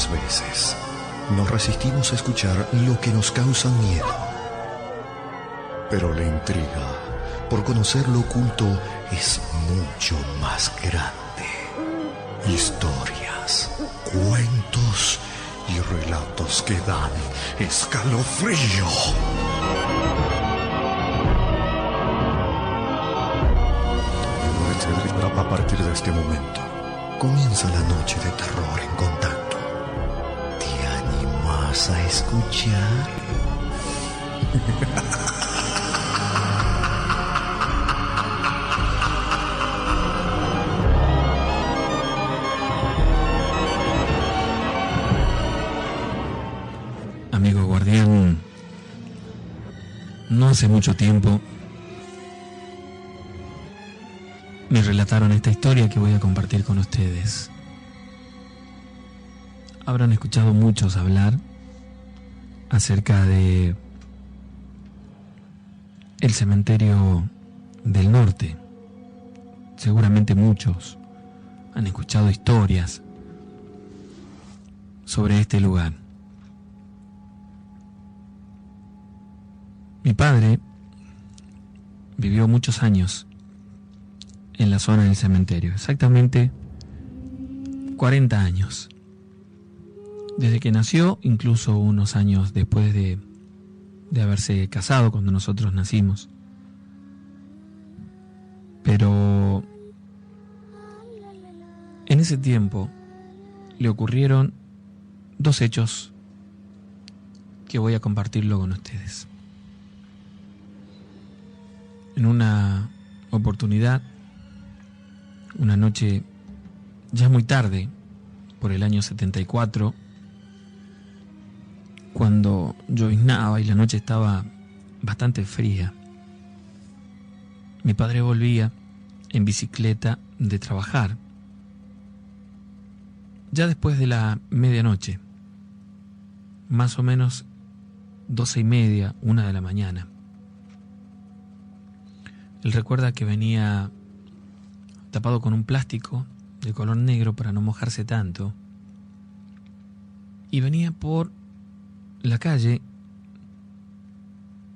Muchas veces nos resistimos a escuchar lo que nos causa miedo. Pero la intriga por conocer lo oculto es mucho más grande. Historias, cuentos y relatos que dan escalofrío. A partir de este momento comienza la noche de terror en Contacto. ¿Te animas a escuchar? Amigo guardián, no hace mucho tiempo me relataron esta historia que voy a compartir con ustedes. Habrán escuchado muchos hablar acerca de el cementerio del norte. Seguramente muchos han escuchado historias sobre este lugar. Mi padre vivió muchos años en la zona del cementerio, exactamente 40 años. Desde que nació, incluso unos años después de haberse casado, cuando nosotros nacimos. Pero en ese tiempo le ocurrieron dos hechos que voy a compartirlo con ustedes. En una oportunidad, una noche ya muy tarde, por el año 74, cuando lloviznaba y la noche estaba bastante fría, mi padre volvía en bicicleta de trabajar, ya después de la medianoche, más o menos 12:30, 1 de la mañana. Él recuerda que venía tapado con un plástico de color negro para no mojarse tanto, y venía por la calle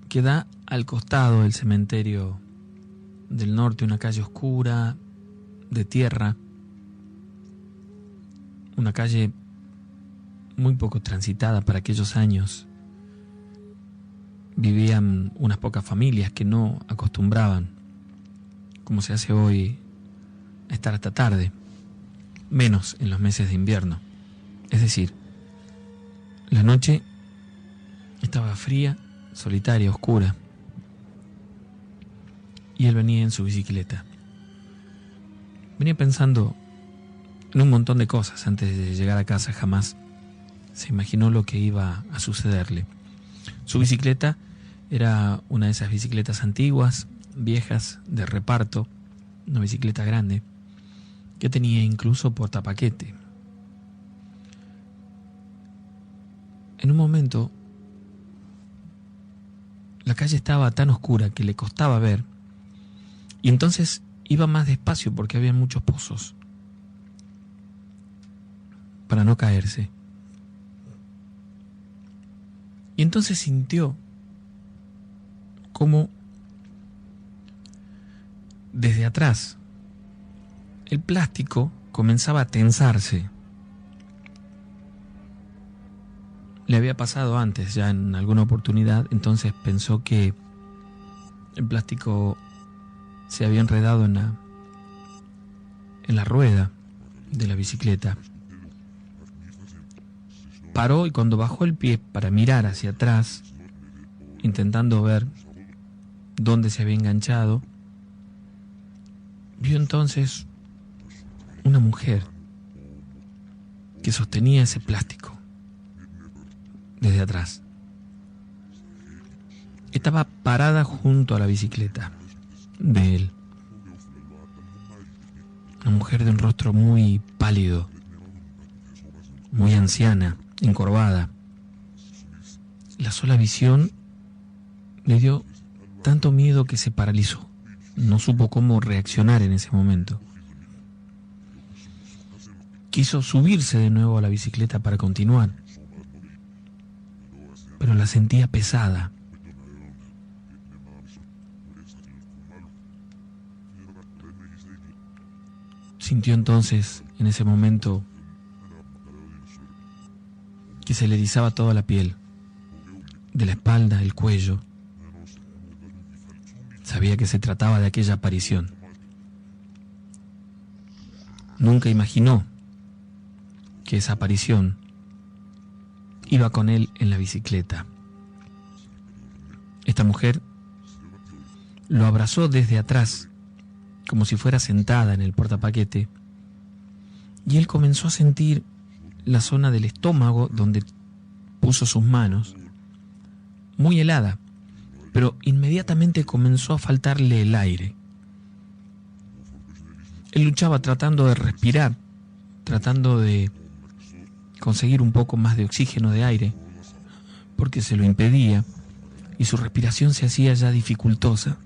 que da al costado del cementerio del norte, una calle oscura, de tierra, una calle muy poco transitada para aquellos años. Vivían unas pocas familias que no acostumbraban, como se hace hoy, estar hasta tarde, menos en los meses de invierno. Es decir, la noche estaba fría, solitaria, oscura, y él venía en su bicicleta. Venía pensando en un montón de cosas antes de llegar a casa. Jamás se imaginó lo que iba a sucederle. Su bicicleta era una de esas bicicletas antiguas, viejas, de reparto, una bicicleta grande, que tenía incluso portapaquete. En un momento, la calle estaba tan oscura que le costaba ver, y entonces iba más despacio porque había muchos pozos, para no caerse. Y entonces sintió como desde atrás el plástico comenzaba a tensarse. Le había pasado antes, ya en alguna oportunidad, entonces pensó que el plástico se había enredado en la rueda de la bicicleta. Paró, y cuando bajó el pie para mirar hacia atrás, intentando ver dónde se había enganchado, vio entonces una mujer que sostenía ese plástico desde atrás. Estaba parada junto a la bicicleta de él. Una mujer de un rostro muy pálido, muy anciana, encorvada. La sola visión le dio tanto miedo que se paralizó. No supo cómo reaccionar en ese momento. Quiso subirse de nuevo a la bicicleta para continuar, pero la sentía pesada. Sintió entonces, en ese momento, que se le erizaba toda la piel, de la espalda, el cuello. Sabía que se trataba de aquella aparición. Nunca imaginó que esa aparición iba con él en la bicicleta. Esta mujer lo abrazó desde atrás, como si fuera sentada en el portapaquete, y él comenzó a sentir la zona del estómago donde puso sus manos, muy helada, pero inmediatamente comenzó a faltarle el aire. Él luchaba tratando de respirar, tratando de conseguir un poco más de oxígeno, de aire, porque se lo impedía y su respiración se hacía ya dificultosa.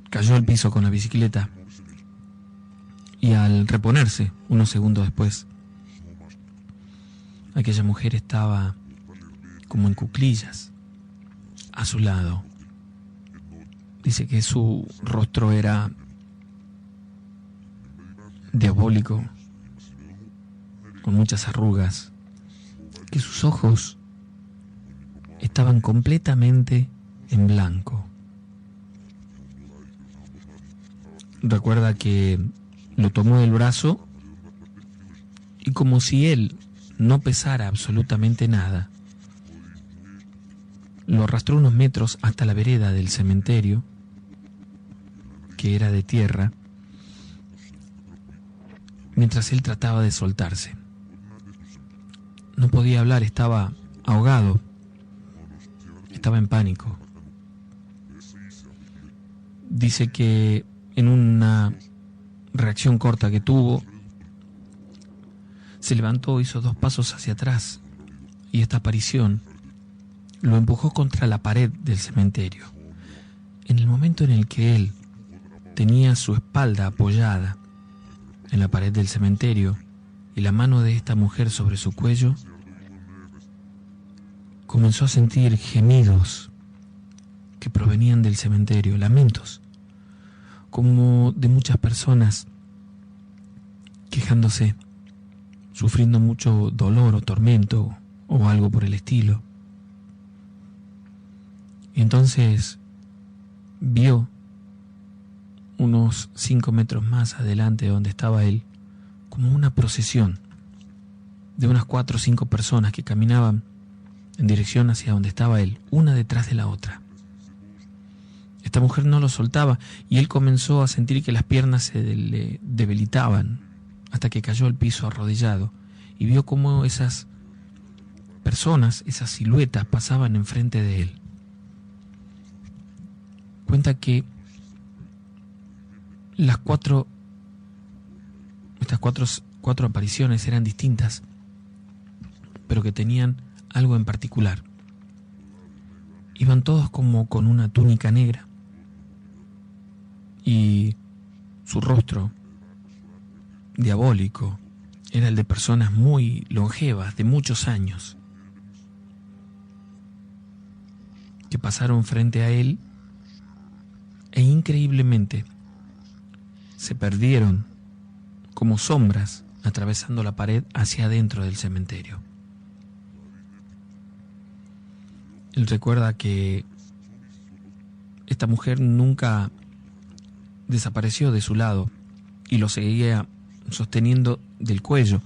Cayó al piso con la bicicleta y al reponerse unos segundos después, aquella mujer estaba como en cuclillas a su lado. Dice que su rostro era diabólico, con muchas arrugas, que sus ojos estaban completamente en blanco. Recuerda que lo tomó del brazo y, como si él no pesara absolutamente nada, lo arrastró unos metros hasta la vereda del cementerio, que era de tierra, mientras él trataba de soltarse. No podía hablar, estaba ahogado, estaba en pánico. Dice que en una reacción corta que tuvo, se levantó, hizo 2 pasos hacia atrás, y esta aparición lo empujó contra la pared del cementerio. En el momento en el que él tenía su espalda apoyada en la pared del cementerio y la mano de esta mujer sobre su cuello, comenzó a sentir gemidos que provenían del cementerio, lamentos, como de muchas personas quejándose, sufriendo mucho dolor o tormento o algo por el estilo. Y entonces vio unos 5 metros más adelante de donde estaba él, como una procesión de unas 4 o 5 personas que caminaban en dirección hacia donde estaba él, una detrás de la otra. Esta mujer no lo soltaba y él comenzó a sentir que las piernas se le debilitaban hasta que cayó al piso arrodillado y vio cómo esas personas, esas siluetas, pasaban enfrente de él. Cuenta que estas cuatro apariciones eran distintas, pero que tenían algo en particular. Iban todos como con una túnica negra y su rostro diabólico era el de personas muy longevas, de muchos años, que pasaron frente a él e increíblemente se perdieron como sombras atravesando la pared hacia adentro del cementerio. Él recuerda que esta mujer nunca desapareció de su lado y lo seguía sosteniendo del cuello.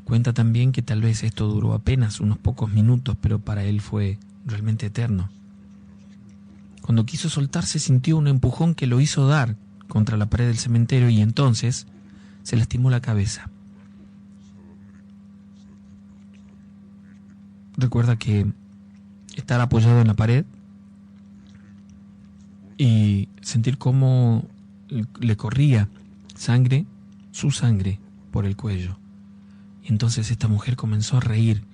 Cuenta también que tal vez esto duró apenas unos pocos minutos, pero para él fue realmente eterno. Cuando quiso soltarse, sintió un empujón que lo hizo dar contra la pared del cementerio y entonces se lastimó la cabeza. Recuerda que estar apoyado en la pared y sentir cómo le corría sangre, su sangre, por el cuello. Y entonces esta mujer comenzó a reír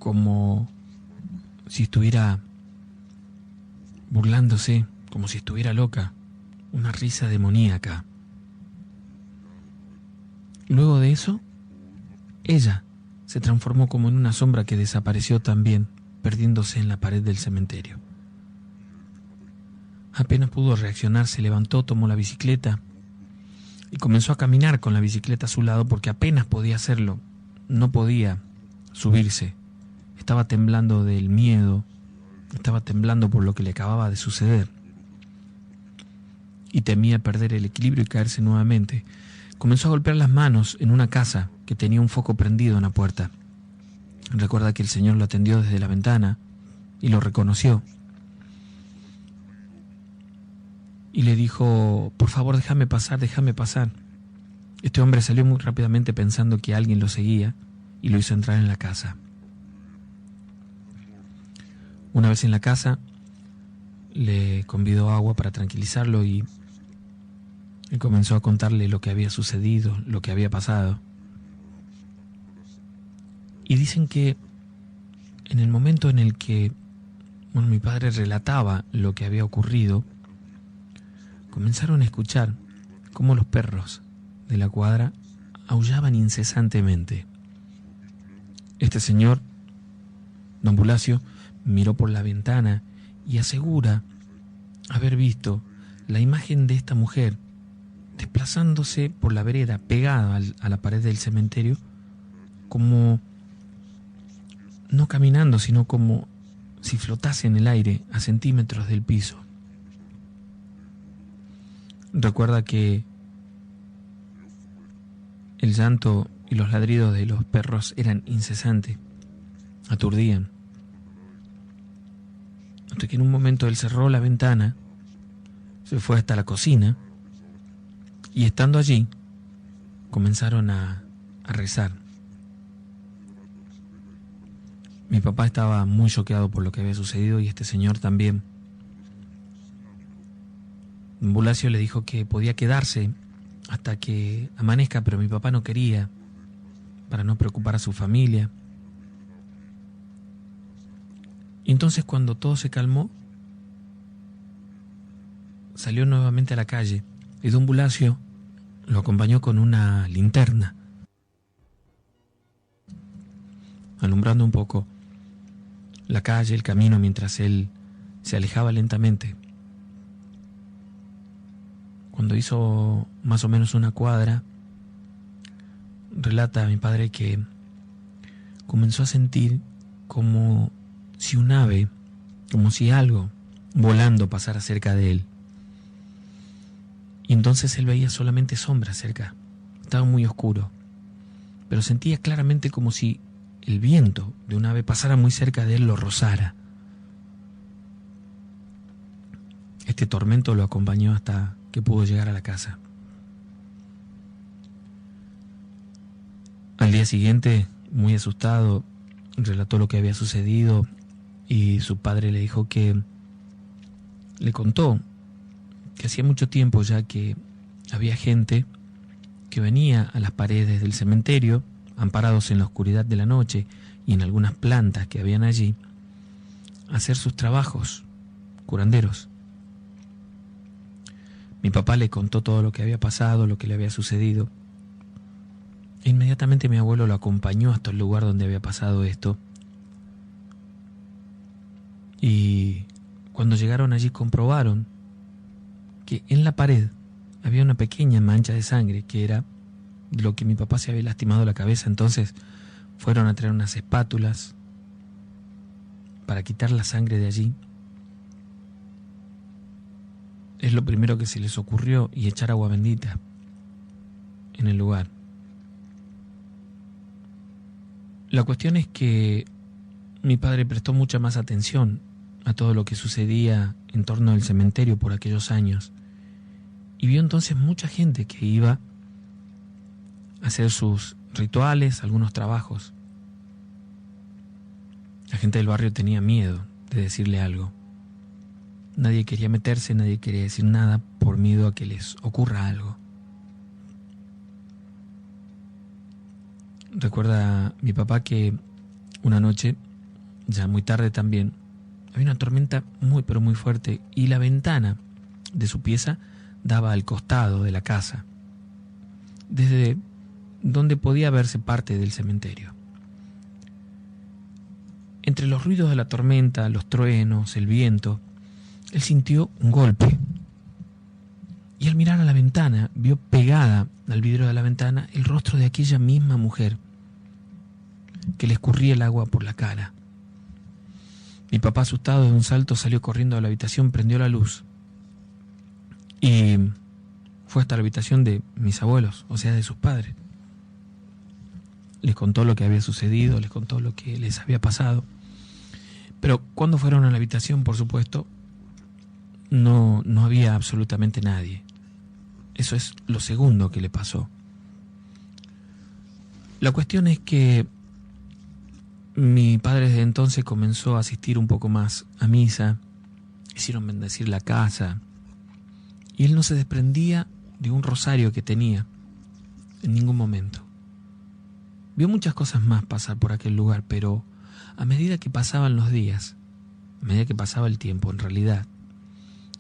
como si estuviera burlándose, como si estuviera loca, una risa demoníaca. Luego de eso, ella se transformó como en una sombra que desapareció también, perdiéndose en la pared del cementerio. Apenas pudo reaccionar, se levantó, tomó la bicicleta y comenzó a caminar con la bicicleta a su lado porque apenas podía hacerlo. No podía subirse. Estaba temblando del miedo, estaba temblando por lo que le acababa de suceder. Y temía perder el equilibrio y caerse nuevamente. Comenzó a golpear las manos en una casa que tenía un foco prendido en la puerta. Recuerda que el señor lo atendió desde la ventana y lo reconoció. Y le dijo: por favor, déjame pasar, déjame pasar. Este hombre salió muy rápidamente pensando que alguien lo seguía y lo hizo entrar en la casa. Una vez en la casa, le convidó agua para tranquilizarlo y comenzó a contarle lo que había sucedido, lo que había pasado. Y dicen que en el momento en el que mi padre relataba lo que había ocurrido, comenzaron a escuchar cómo los perros de la cuadra aullaban incesantemente. Este señor, don Bulacio, miró por la ventana y asegura haber visto la imagen de esta mujer desplazándose por la vereda pegada a la pared del cementerio, como no caminando, sino como si flotase en el aire a centímetros del piso. Recuerda que el llanto y los ladridos de los perros eran incesantes, aturdían. Hasta que en un momento él cerró la ventana, se fue hasta la cocina y estando allí comenzaron a rezar. Mi papá estaba muy choqueado por lo que había sucedido y este señor también. Bulacio le dijo que podía quedarse hasta que amanezca, pero mi papá no quería, para no preocupar a su familia. Y entonces, cuando todo se calmó, salió nuevamente a la calle y don Bulacio lo acompañó con una linterna, alumbrando un poco la calle, el camino, mientras él se alejaba lentamente. Cuando hizo más o menos una cuadra, relata a mi padre que comenzó a sentir como si un ave, como si algo volando pasara cerca de él. Y entonces él veía solamente sombras cerca. Estaba muy oscuro, pero sentía claramente como si el viento de un ave pasara muy cerca de él, lo rozara. Este tormento lo acompañó hasta que pudo llegar a la casa. Al día siguiente, muy asustado, relató lo que había sucedido y su padre le dijo que le contó que hacía mucho tiempo ya que había gente que venía a las paredes del cementerio, amparados en la oscuridad de la noche y en algunas plantas que habían allí, a hacer sus trabajos curanderos. Mi papá le contó todo lo que había pasado, lo que le había sucedido. E inmediatamente mi abuelo lo acompañó hasta el lugar donde había pasado esto. Y cuando llegaron allí comprobaron que en la pared había una pequeña mancha de sangre que era de lo que mi papá se había lastimado la cabeza. Entonces fueron a traer unas espátulas para quitar la sangre de allí. Es lo primero que se les ocurrió, y echar agua bendita en el lugar. La cuestión es que mi padre prestó mucha más atención a todo lo que sucedía en torno al cementerio por aquellos años y vio entonces mucha gente que iba a hacer sus rituales, algunos trabajos. La gente del barrio tenía miedo de decirle algo. Nadie quería meterse, nadie quería decir nada por miedo a que les ocurra algo. Recuerda mi papá que una noche, ya muy tarde también, Había una tormenta muy pero muy fuerte y la ventana de su pieza daba al costado de la casa, desde donde podía verse parte del cementerio. Entre los ruidos de la tormenta, los truenos, el viento, él sintió un golpe. Y al mirar a la ventana, vio pegada al vidrio de la ventana el rostro de aquella misma mujer que le escurría el agua por la cara. Mi papá, asustado de un salto, salió corriendo a la habitación, prendió la luz y fue hasta la habitación de mis abuelos, o sea, de sus padres. Les contó lo que había sucedido, les contó lo que les había pasado. Pero cuando fueron a la habitación, por supuesto, no había absolutamente nadie. Eso es lo segundo que le pasó. La cuestión es que mi padre desde entonces comenzó a asistir un poco más a misa, hicieron bendecir la casa, y él no se desprendía de un rosario que tenía en ningún momento. Vio muchas cosas más pasar por aquel lugar, pero a medida que pasaban los días, a medida que pasaba el tiempo, en realidad,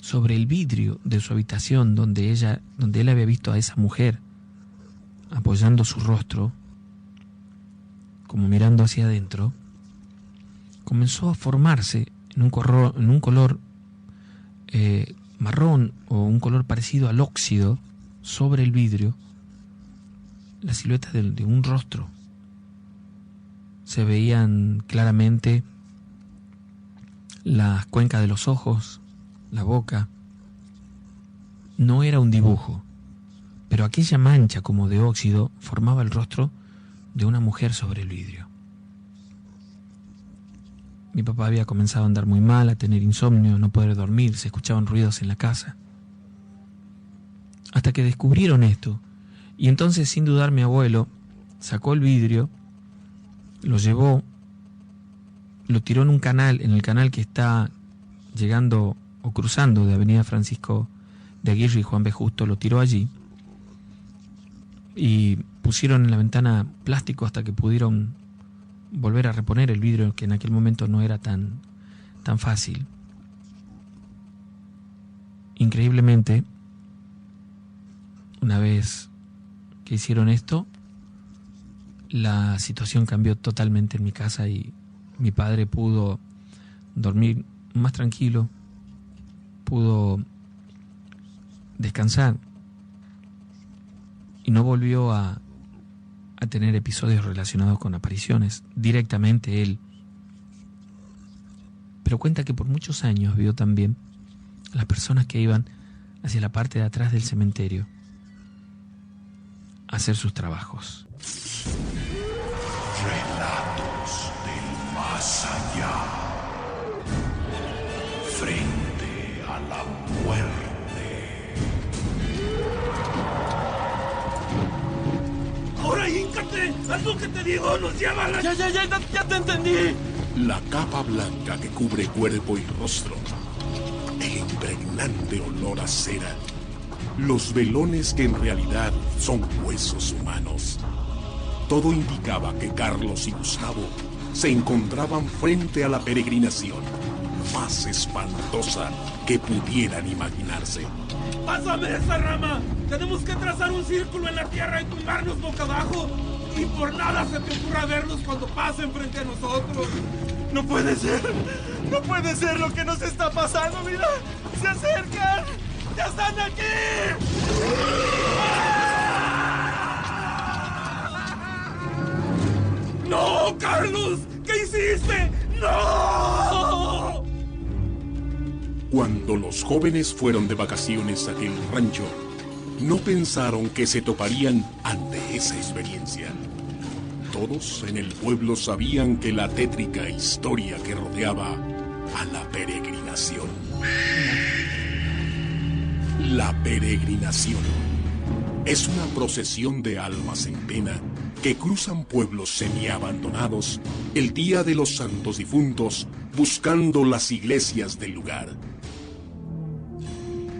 sobre el vidrio de su habitación donde él había visto a esa mujer apoyando su rostro, como mirando hacia adentro, comenzó a formarse en un color marrón o un color parecido al óxido sobre el vidrio, la silueta de un rostro. Se veían claramente las cuencas de los ojos, la boca. No era un dibujo, pero aquella mancha como de óxido formaba el rostro de una mujer sobre el vidrio. Mi papá había comenzado a andar muy mal, a tener insomnio, no poder dormir, se escuchaban ruidos en la casa. Hasta que descubrieron esto, y entonces, sin dudar, mi abuelo sacó el vidrio, lo llevó, lo tiró en el canal que está llegando o cruzando de Avenida Francisco de Aguirre y Juan B. Justo, lo tiró allí y pusieron en la ventana plástico hasta que pudieron volver a reponer el vidrio, que en aquel momento no era tan fácil. Increíblemente, una vez que hicieron esto, la situación cambió totalmente en mi casa y mi padre pudo dormir más tranquilo, pudo descansar y no volvió a tener episodios relacionados con apariciones, directamente él. Pero cuenta que por muchos años vio también a las personas que iban hacia la parte de atrás del cementerio a hacer sus trabajos. Relatos del más allá. Frente a la muerte. ¡Ahora híncate! ¡Haz lo que te digo! ¡Nos lleva a la... ¡Ya te entendí! La capa blanca que cubre cuerpo y rostro. El impregnante olor a cera. Los velones que en realidad son huesos humanos. Todo indicaba que Carlos y Gustavo se encontraban frente a la peregrinación más espantosa que pudieran imaginarse. ¡Pásame esa rama! Tenemos que trazar un círculo en la tierra y tumbarnos boca abajo. Y por nada se te ocurra verlos cuando pasen frente a nosotros. ¡No puede ser! ¡No puede ser lo que nos está pasando! ¡Mira! ¡Se acercan! ¡Ya están aquí! ¡No, Carlos! ¿Qué hiciste? ¡No! Cuando los jóvenes fueron de vacaciones a aquel rancho, no pensaron que se toparían ante esa experiencia. Todos en el pueblo sabían que la tétrica historia que rodeaba a la peregrinación. La peregrinación es una procesión de almas en pena que cruzan pueblos semiabandonados el día de los santos difuntos buscando las iglesias del lugar.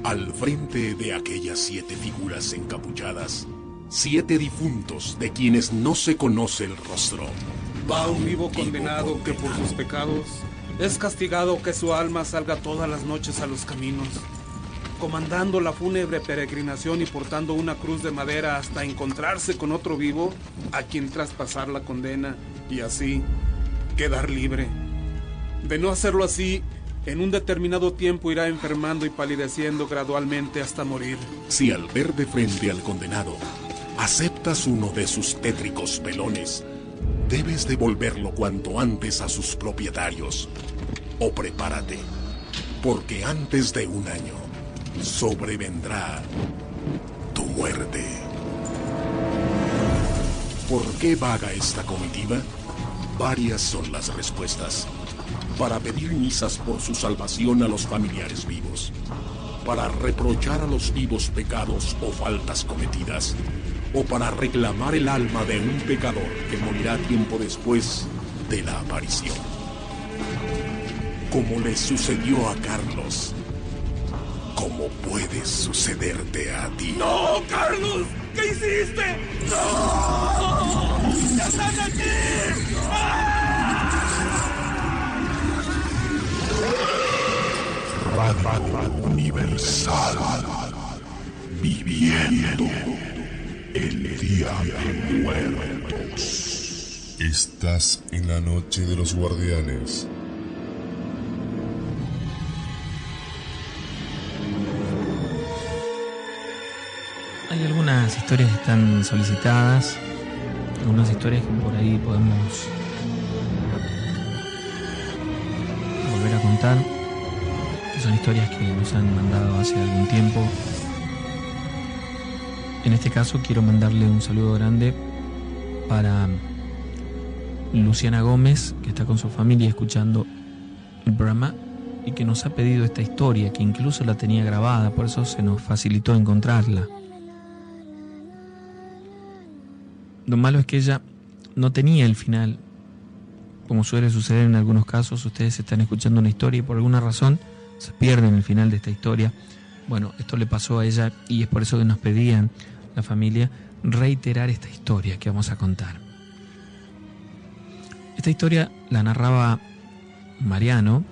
Al frente de aquellas 7 figuras encapuchadas, 7 difuntos de quienes no se conoce el rostro. Va un vivo condenado que por sus pecados Es castigado que su alma salga todas las noches a los caminos, comandando la fúnebre peregrinación y portando una cruz de madera hasta encontrarse con otro vivo a quien traspasar la condena y así quedar libre. De no hacerlo así, en un determinado tiempo irá enfermando y palideciendo gradualmente hasta morir. Si al ver de frente al condenado aceptas uno de sus tétricos velones, debes devolverlo cuanto antes a sus propietarios. O prepárate, porque antes de un año sobrevendrá tu muerte. ¿Por qué vaga esta comitiva? Varias son las respuestas. Para pedir misas por su salvación a los familiares vivos, para reprochar a los vivos pecados o faltas cometidas, o para reclamar el alma de un pecador que morirá tiempo después de la aparición. Como le sucedió a Carlos, ¿cómo puede sucederte a ti? ¡No, Carlos! ¿Qué hiciste? ¡No! ¡Ya están aquí! Radio Universal, viviendo el Día de Muertos. Estás en la noche de los guardianes. Hay algunas historias que están solicitadas, algunas historias que por ahí podemos volver a contar, que son historias que nos han mandado hace algún tiempo. En este caso quiero mandarle un saludo grande para Luciana Gómez, que está con su familia escuchando el programa y que nos ha pedido esta historia, que incluso la tenía grabada, por eso se nos facilitó encontrarla. Lo malo es que ella no tenía el final. Como suele suceder en algunos casos, ustedes están escuchando una historia y por alguna razón se pierden el final de esta historia. Bueno, esto le pasó a ella y es por eso que nos pedían la familia reiterar esta historia que vamos a contar. Esta historia la narraba Mariano,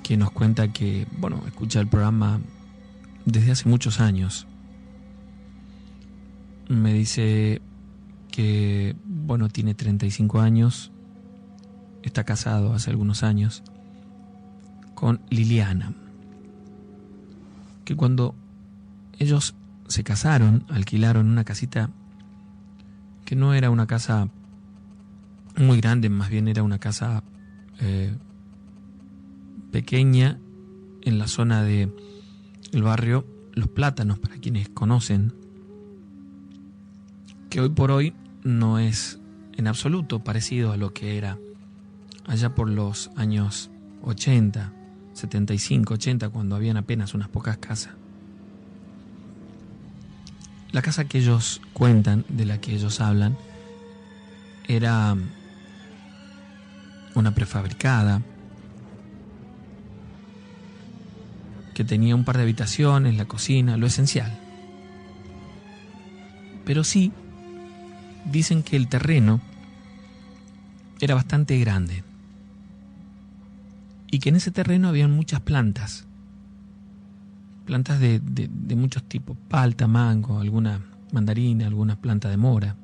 que nos cuenta que, escucha el programa desde hace muchos años. Me dice que, tiene 35 años, está casado hace algunos años con Liliana, que cuando ellos se casaron, alquilaron una casita que no era una casa muy grande, más bien era una casa pequeña en la zona del barrio Los Plátanos, para quienes conocen, que hoy por hoy no es en absoluto parecido a lo que era allá por los años 80, 75, 80, cuando habían apenas unas pocas casas. La casa que ellos cuentan, de la que ellos hablan, era una prefabricada que tenía un par de habitaciones, la cocina, lo esencial. Pero sí, dicen que el terreno era bastante grande y que en ese terreno habían muchas plantas de muchos tipos, palta, mango, alguna mandarina, alguna planta de mora.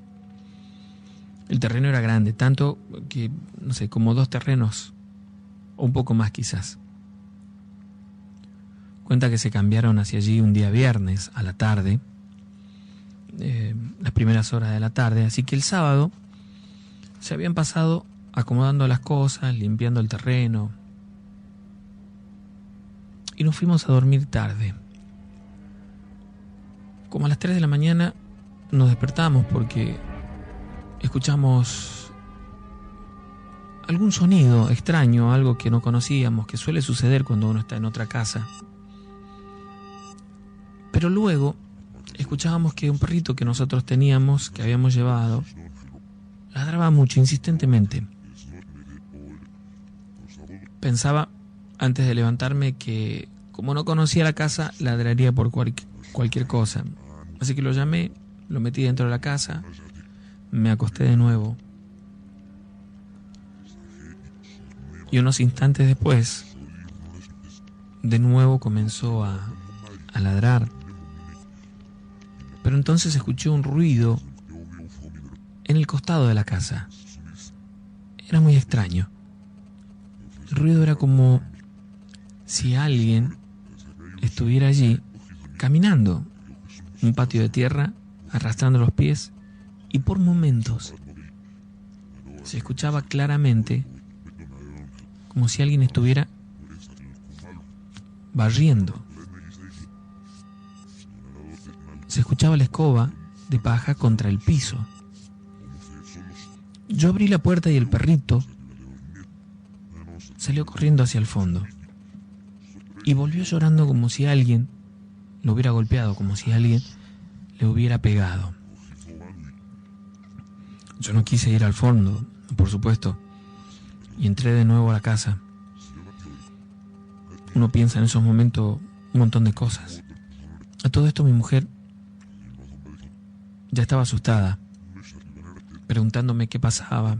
El terreno era grande, tanto que, como 2 terrenos o un poco más quizás. Cuenta que se cambiaron hacia allí un día viernes a la tarde, las primeras horas de la tarde, así que el sábado se habían pasado acomodando las cosas, limpiando el terreno, y nos fuimos a dormir tarde. Como a las 3 de la mañana nos despertamos porque escuchamos algún sonido extraño, algo que no conocíamos, que suele suceder cuando uno está en otra casa. Pero luego escuchábamos que un perrito que nosotros teníamos, que habíamos llevado, ladraba mucho, insistentemente. Pensaba antes de levantarme que, como no conocía la casa, ladraría por cualquier cosa. Así que lo llamé, lo metí dentro de la casa, me acosté de nuevo. Y unos instantes después, de nuevo comenzó a ladrar. Pero entonces escuché un ruido en el costado de la casa. Era muy extraño. El ruido era como si alguien estuviera allí caminando. Un patio de tierra, arrastrando los pies, y por momentos se escuchaba claramente como si alguien estuviera barriendo. Se escuchaba la escoba de paja contra el piso. Yo abrí la puerta y el perrito salió corriendo hacia el fondo y volvió llorando como si alguien lo hubiera golpeado, como si alguien le hubiera pegado. Yo no quise ir al fondo, por supuesto, y entré de nuevo a la casa. Uno piensa en esos momentos un montón de cosas. A todo esto mi mujer ya estaba asustada, preguntándome qué pasaba.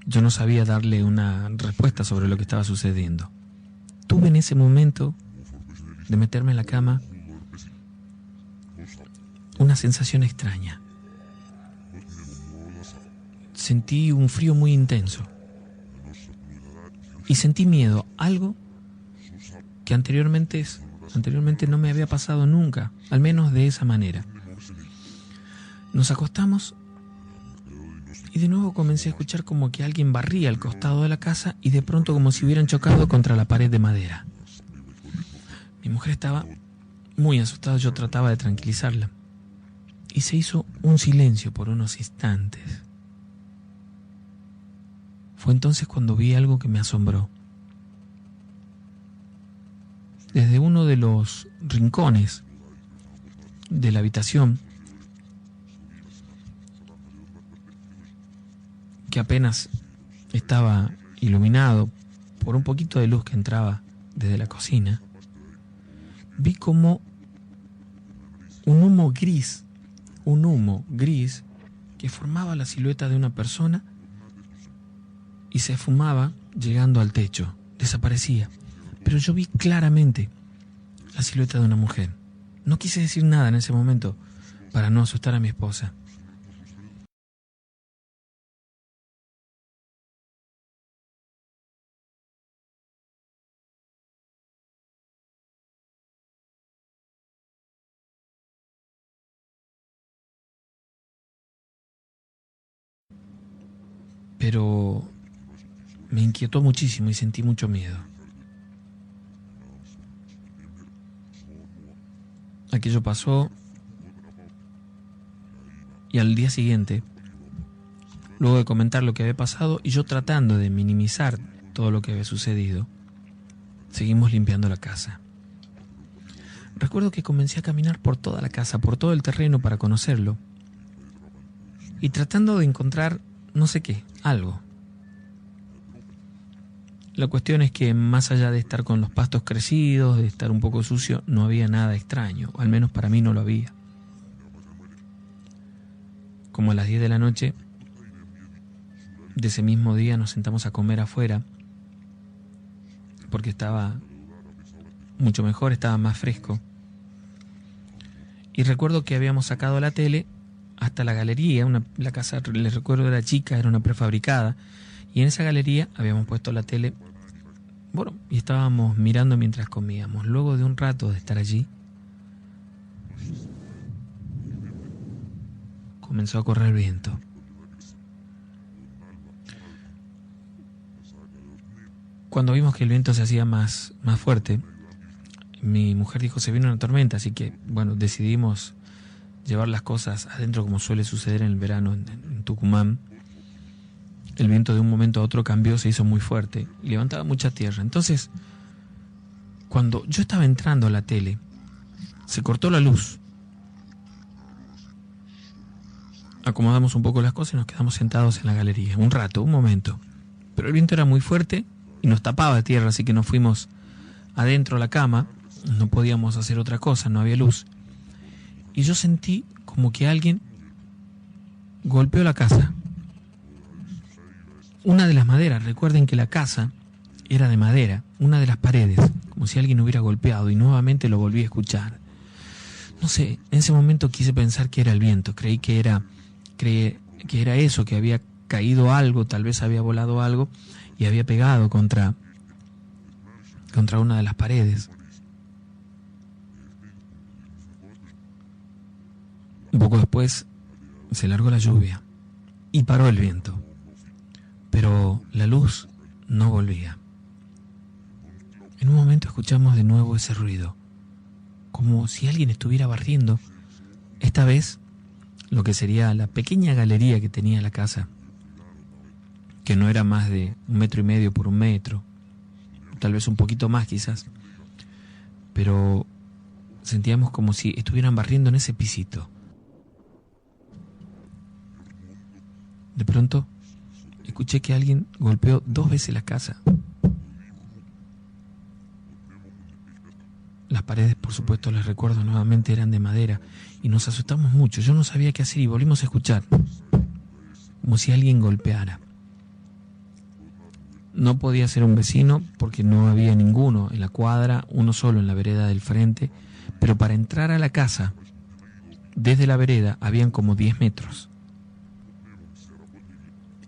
Yo no sabía darle una respuesta sobre lo que estaba sucediendo. Tuve en ese momento de meterme en la cama una sensación extraña. Sentí un frío muy intenso y sentí miedo, algo que anteriormente no me había pasado nunca, al menos de esa manera. Nos acostamos y de nuevo comencé a escuchar como que alguien barría al costado de la casa y de pronto como si hubieran chocado contra la pared de madera. Mi mujer estaba muy asustada, yo trataba de tranquilizarla. Y se hizo un silencio por unos instantes. Fue entonces cuando vi algo que me asombró. Desde uno de los rincones de la habitación, que apenas estaba iluminado por un poquito de luz que entraba desde la cocina, vi como un humo gris que formaba la silueta de una persona y se esfumaba llegando al techo, desaparecía. Pero yo vi claramente la silueta de una mujer. No quise decir nada en ese momento para no asustar a mi esposa. Pero me inquietó muchísimo y sentí mucho miedo. Aquello pasó y al día siguiente, luego de comentar lo que había pasado y yo tratando de minimizar todo lo que había sucedido, seguimos limpiando la casa. Recuerdo que comencé a caminar por toda la casa, por todo el terreno para conocerlo y tratando de encontrar no sé qué, algo. La cuestión es que más allá de estar con los pastos crecidos, de estar un poco sucio, no había nada extraño, o al menos para mí no lo había. Como a las 10 de la noche de ese mismo día nos sentamos a comer afuera, porque estaba mucho mejor, estaba más fresco. Y recuerdo que habíamos sacado la tele hasta la galería, la casa, les recuerdo, era chica, era una prefabricada, y en esa galería habíamos puesto la tele, bueno, y estábamos mirando mientras comíamos. Luego de un rato de estar allí, comenzó a correr viento. Cuando vimos que el viento se hacía más fuerte, mi mujer dijo, se viene una tormenta, así que, bueno, decidimos llevar las cosas adentro como suele suceder en el verano en Tucumán. El viento de un momento a otro cambió, se hizo muy fuerte y levantaba mucha tierra. Entonces, cuando yo estaba entrando a la tele, se cortó la luz. Acomodamos un poco las cosas y nos quedamos sentados en la galería. Un rato, un momento. Pero el viento era muy fuerte y nos tapaba tierra, así que nos fuimos adentro a la cama. No podíamos hacer otra cosa, no había luz. Y yo sentí como que alguien golpeó la casa. una de las maderas, recuerden que la casa era de madera, una de las paredes, como si alguien hubiera golpeado, y nuevamente lo volví a escuchar. No sé, en ese momento quise pensar que era el viento, creí que era eso, que había caído algo, tal vez había volado algo y había pegado contra una de las paredes. Un poco después se largó la lluvia y paró el viento, pero la luz no volvía. En un momento escuchamos de nuevo ese ruido, como si alguien estuviera barriendo, esta vez lo que sería la pequeña galería que tenía la casa, que no era más de 1,5 metros por 1 metro, tal vez un poquito más quizás, pero sentíamos como si estuvieran barriendo en ese pisito. De pronto escuché que alguien golpeó 2 veces la casa. Las paredes, por supuesto, les recuerdo nuevamente, eran de madera y nos asustamos mucho. Yo no sabía qué hacer y volvimos a escuchar, como si alguien golpeara. No podía ser un vecino porque no había ninguno en la cuadra, uno solo en la vereda del frente, pero para entrar a la casa, desde la vereda, habían como 10 metros.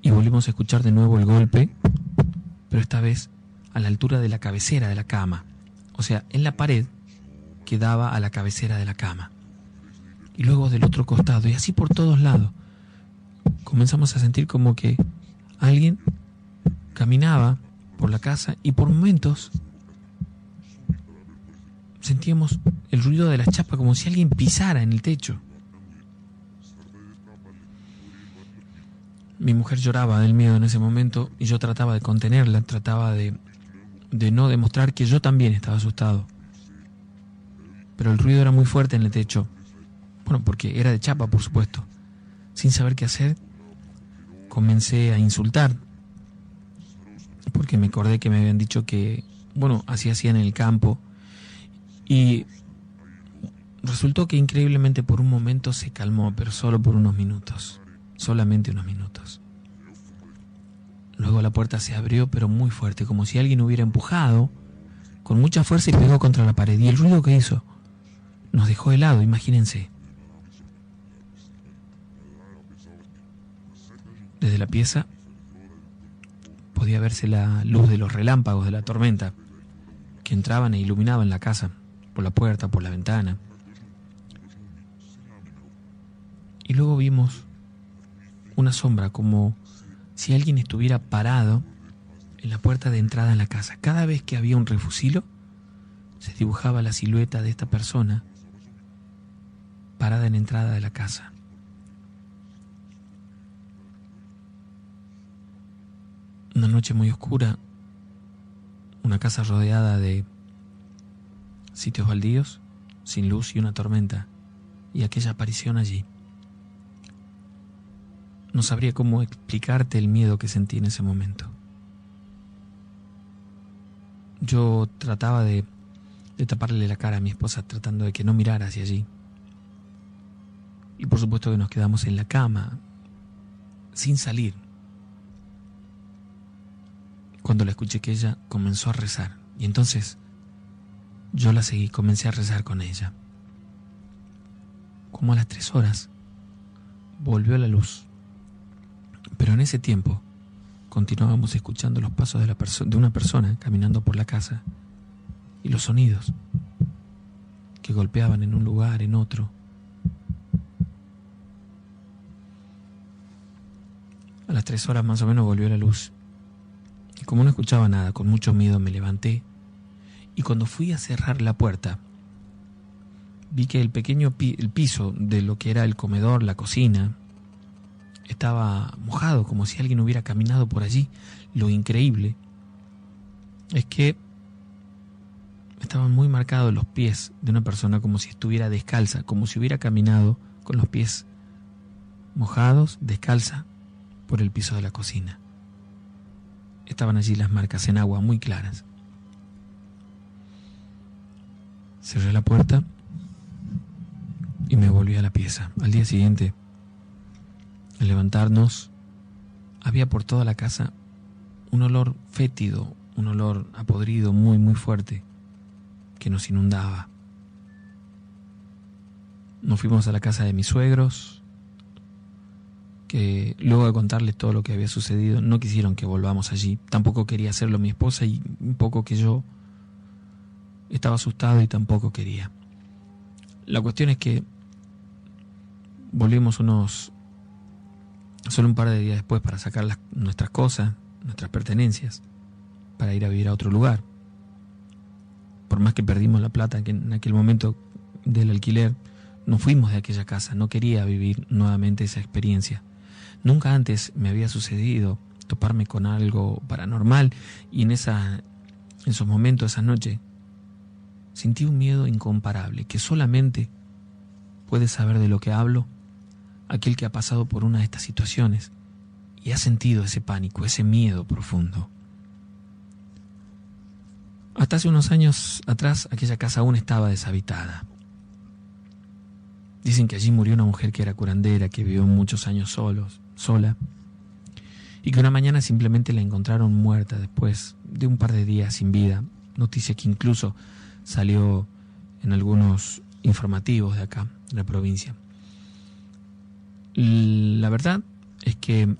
Y volvimos a escuchar de nuevo el golpe, pero esta vez a la altura de la cabecera de la cama, o sea, en la pared que daba a la cabecera de la cama. Y luego del otro costado, y así por todos lados, comenzamos a sentir como que alguien caminaba por la casa y por momentos sentíamos el ruido de la chapa como si alguien pisara en el techo. Mi mujer lloraba del miedo en ese momento y yo trataba de contenerla, trataba de no demostrar que yo también estaba asustado. Pero el ruido era muy fuerte en el techo. Bueno, porque era de chapa, por supuesto. Sin saber qué hacer, comencé a insultar. Porque me acordé que me habían dicho que, bueno, así hacían en el campo. Y resultó que increíblemente por un momento se calmó, pero solo por unos minutos. Solamente unos minutos. Luego la puerta se abrió, pero muy fuerte, como si alguien hubiera empujado con mucha fuerza y pegó contra la pared. Y el ruido que hizo nos dejó helado, imagínense. Desde la pieza podía verse la luz de los relámpagos de la tormenta que entraban e iluminaban la casa, por la puerta, por la ventana. Y luego vimos una sombra, como si alguien estuviera parado en la puerta de entrada en la casa. Cada vez que había un refusilo, se dibujaba la silueta de esta persona parada en la entrada de la casa. Una noche muy oscura, una casa rodeada de sitios baldíos, sin luz y una tormenta, y aquella aparición allí. No sabría cómo explicarte el miedo que sentí en ese momento. Yo trataba de taparle la cara a mi esposa, tratando de que no mirara hacia allí. Y por supuesto que nos quedamos en la cama, sin salir, cuando la escuché que ella comenzó a rezar. Y entonces yo la seguí, comencé a rezar con ella. Como a las 3 horas, volvió la luz. Pero en ese tiempo continuábamos escuchando los pasos de una persona caminando por la casa y los sonidos que golpeaban en un lugar, en otro. A las 3 horas más o menos volvió la luz. Y como no escuchaba nada, con mucho miedo me levanté. Y cuando fui a cerrar la puerta, vi que el piso de lo que era el comedor, la cocina, estaba mojado, como si alguien hubiera caminado por allí. Lo increíble es que estaban muy marcados los pies de una persona, como si estuviera descalza, como si hubiera caminado con los pies mojados, descalza, por el piso de la cocina. Estaban allí las marcas en agua muy claras. Cerré la puerta y me volví a la pieza. Al día siguiente, al levantarnos, había por toda la casa un olor fétido, un olor a podrido muy, muy fuerte que nos inundaba. Nos fuimos a la casa de mis suegros, que luego de contarles todo lo que había sucedido, no quisieron que volvamos allí. Tampoco quería hacerlo mi esposa, y un poco que yo estaba asustado y tampoco quería. La cuestión es que volvimos solo un par de días después para sacar nuestras cosas, nuestras pertenencias, para ir a vivir a otro lugar. Por más que perdimos la plata que en aquel momento del alquiler, nos fuimos de aquella casa. No quería vivir nuevamente esa experiencia. Nunca antes me había sucedido toparme con algo paranormal, y en esos momentos, esa noche, sentí un miedo incomparable, que solamente puede saber de lo que hablo aquel que ha pasado por una de estas situaciones y ha sentido ese pánico, ese miedo profundo. Hasta hace unos años atrás, aquella casa aún estaba deshabitada. Dicen que allí murió una mujer que era curandera, que vivió muchos años sola, y que una mañana simplemente la encontraron muerta después de un par de días sin vida. Noticia que incluso salió en algunos informativos de acá, de la provincia. La verdad es que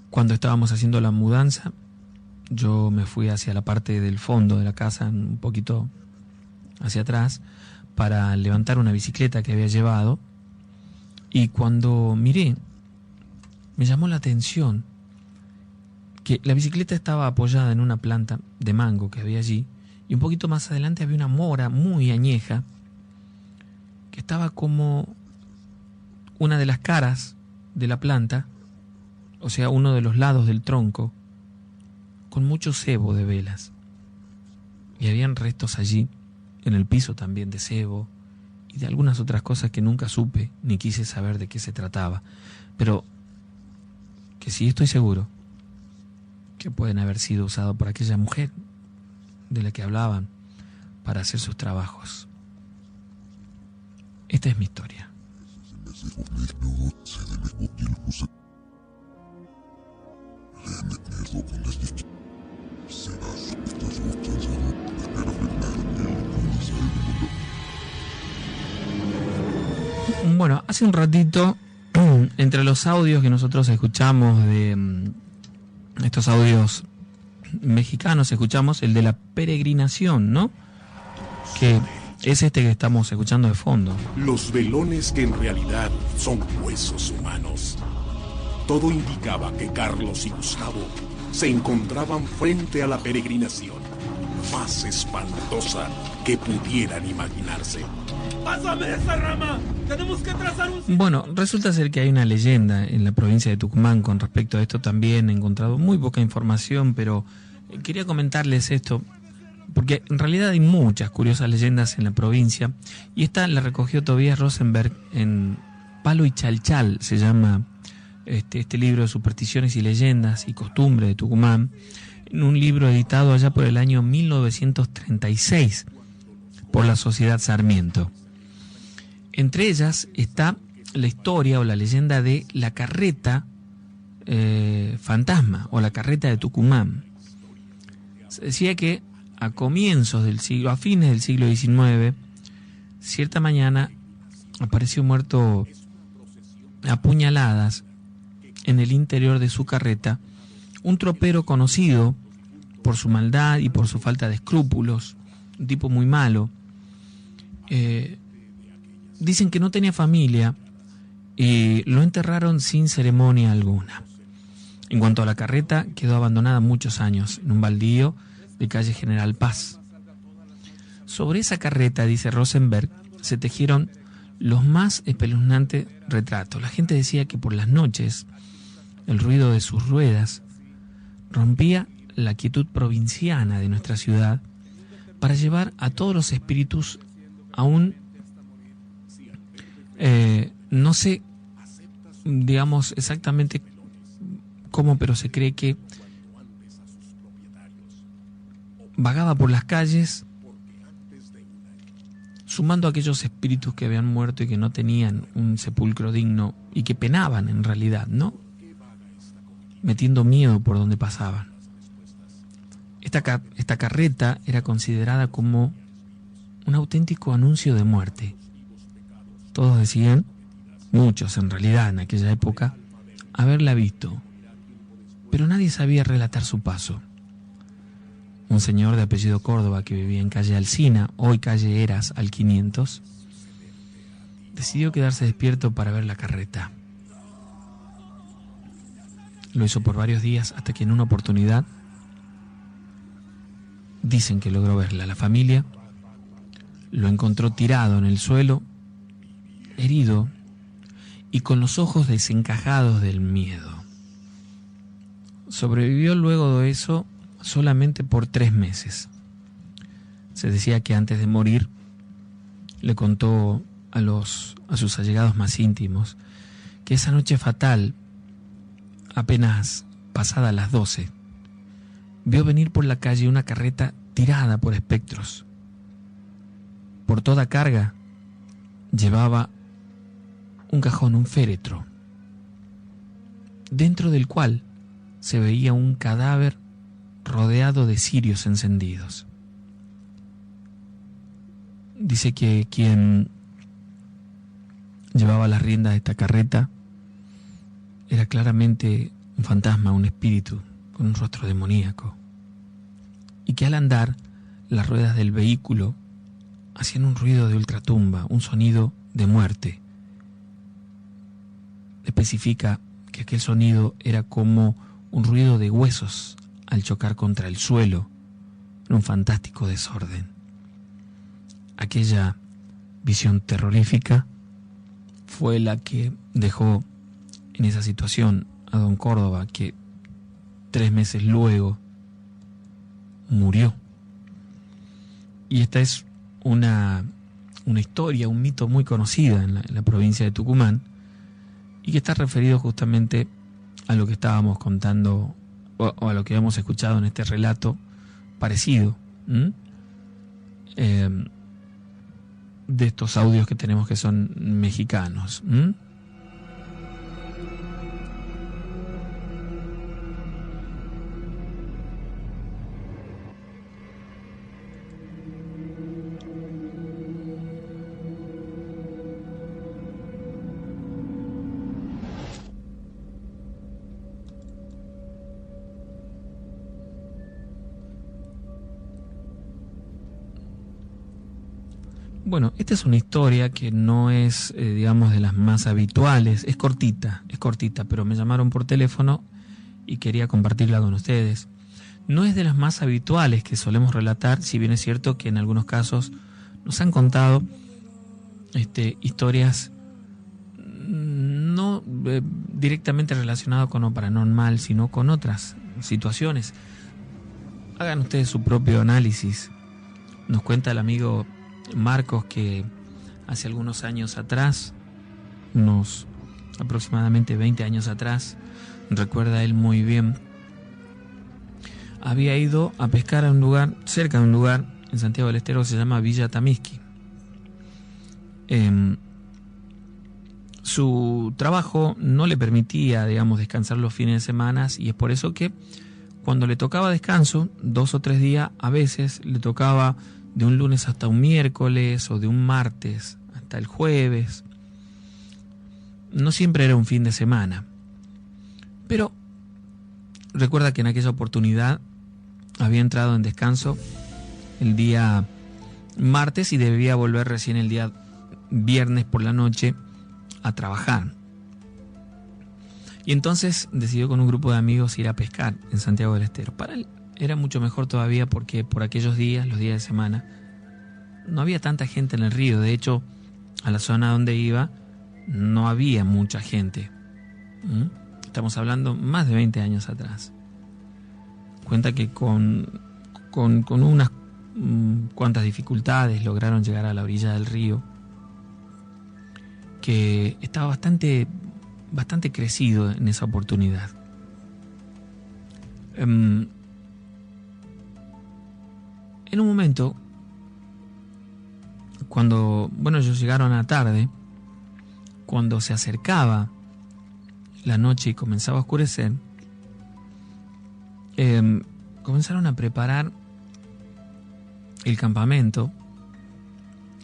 cuando estábamos haciendo la mudanza, yo me fui hacia la parte del fondo de la casa, un poquito hacia atrás, para levantar una bicicleta que había llevado, y cuando miré, me llamó la atención que la bicicleta estaba apoyada en una planta de mango que había allí, y un poquito más adelante había una mora muy añeja que estaba como una de las caras de la planta, o sea, uno de los lados del tronco, con mucho cebo de velas. Y habían restos allí, en el piso también, de cebo y de algunas otras cosas que nunca supe ni quise saber de qué se trataba, pero que sí estoy seguro que pueden haber sido usados por aquella mujer de la que hablaban para hacer sus trabajos. Esta es mi historia. Bueno, hace un ratito, entre los audios que nosotros escuchamos, de estos audios mexicanos, escuchamos el de la peregrinación, ¿no? Que es este que estamos escuchando de fondo. Los velones que en realidad son huesos humanos. Todo indicaba que Carlos y Gustavo se encontraban frente a la peregrinación más espantosa que pudieran imaginarse. ¡Pásame esa rama! ¡Tenemos que trazar un... Bueno, resulta ser que hay una leyenda en la provincia de Tucumán con respecto a esto también. He encontrado muy poca información, pero quería comentarles esto, porque en realidad hay muchas curiosas leyendas en la provincia, y esta la recogió Tobías Rosenberg en Palo y Chalchal, se llama este libro de supersticiones y leyendas y costumbres de Tucumán, en un libro editado allá por el año 1936 por la Sociedad Sarmiento. Entre ellas está la historia o la leyenda de la carreta fantasma o la carreta de Tucumán. Se decía que a fines del siglo XIX, cierta mañana apareció muerto a puñaladas en el interior de su carreta un tropero conocido por su maldad y por su falta de escrúpulos, un tipo muy malo. Dicen que no tenía familia y lo enterraron sin ceremonia alguna. En cuanto a la carreta, quedó abandonada muchos años en un baldío de calle General Paz. Sobre esa carreta, dice Rosenberg, se tejieron los más espeluznantes retratos. La gente decía que por las noches el ruido de sus ruedas rompía la quietud provinciana de nuestra ciudad para llevar a todos los espíritus a un, no sé, digamos exactamente cómo, pero se cree que vagaba por las calles sumando a aquellos espíritus que habían muerto y que no tenían un sepulcro digno y que penaban en realidad, ¿no? metiendo miedo por donde pasaban. Esta carreta era considerada como un auténtico anuncio de muerte. Todos decían, muchos en realidad en aquella época, haberla visto, pero nadie sabía relatar su paso. Un señor de apellido Córdoba que vivía en calle Alsina, hoy calle Eras al 500, decidió quedarse despierto para ver la carreta. Lo hizo por varios días hasta que en una oportunidad dicen que logró verla. La familia lo encontró tirado en el suelo, herido y con los ojos desencajados del miedo. Sobrevivió luego de eso solamente por 3 meses. Se decía que antes de morir le contó a sus allegados más íntimos que esa noche fatal, apenas pasada las 12, vio venir por la calle una carreta tirada por espectros. Por toda carga llevaba un cajón, un féretro, dentro del cual se veía un cadáver rodeado de cirios encendidos. Dice que quien llevaba las riendas de esta carreta era claramente un fantasma, un espíritu con un rostro demoníaco, y que al andar las ruedas del vehículo hacían un ruido de ultratumba, un sonido de muerte. Especifica que aquel sonido era como un ruido de huesos al chocar contra el suelo en un fantástico desorden. Aquella visión terrorífica fue la que dejó en esa situación a don Córdoba, que 3 meses luego murió. Y esta es una historia, un mito muy conocida en la provincia de Tucumán, y que está referido justamente a lo que estábamos contando o a lo que hemos escuchado en este relato parecido de estos audios que tenemos que son mexicanos. Bueno, esta es una historia que no es, digamos, de las más habituales. Es cortita, pero me llamaron por teléfono y quería compartirla con ustedes. No es de las más habituales que solemos relatar, si bien es cierto que en algunos casos nos han contado historias no directamente relacionadas con lo paranormal, sino con otras situaciones. Hagan ustedes su propio análisis. Nos cuenta el amigo Marcos que hace algunos años atrás, unos aproximadamente 20 años atrás, recuerda él muy bien, había ido a pescar a un lugar, cerca de un lugar en Santiago del Estero que se llama Villa Tamisqui. Su trabajo no le permitía, digamos, descansar los fines de semana, y es por eso que cuando le tocaba descanso, 2 o 3 días, a veces le tocaba de un lunes hasta un miércoles o de un martes hasta el jueves. No siempre era un fin de semana. Pero recuerda que en aquella oportunidad había entrado en descanso el día martes y debía volver recién el día viernes por la noche a trabajar. Y entonces decidió con un grupo de amigos ir a pescar en Santiago del Estero. Para él era mucho mejor todavía porque por aquellos días, los días de semana, no había tanta gente en el río. De hecho, a la zona donde iba no había mucha gente. Estamos hablando más de 20 años atrás. Cuenta que con unas cuantas dificultades lograron llegar a la orilla del río, que estaba bastante crecido en esa oportunidad. En un momento, cuando, ellos llegaron a la tarde, cuando se acercaba la noche y comenzaba a oscurecer, comenzaron a preparar el campamento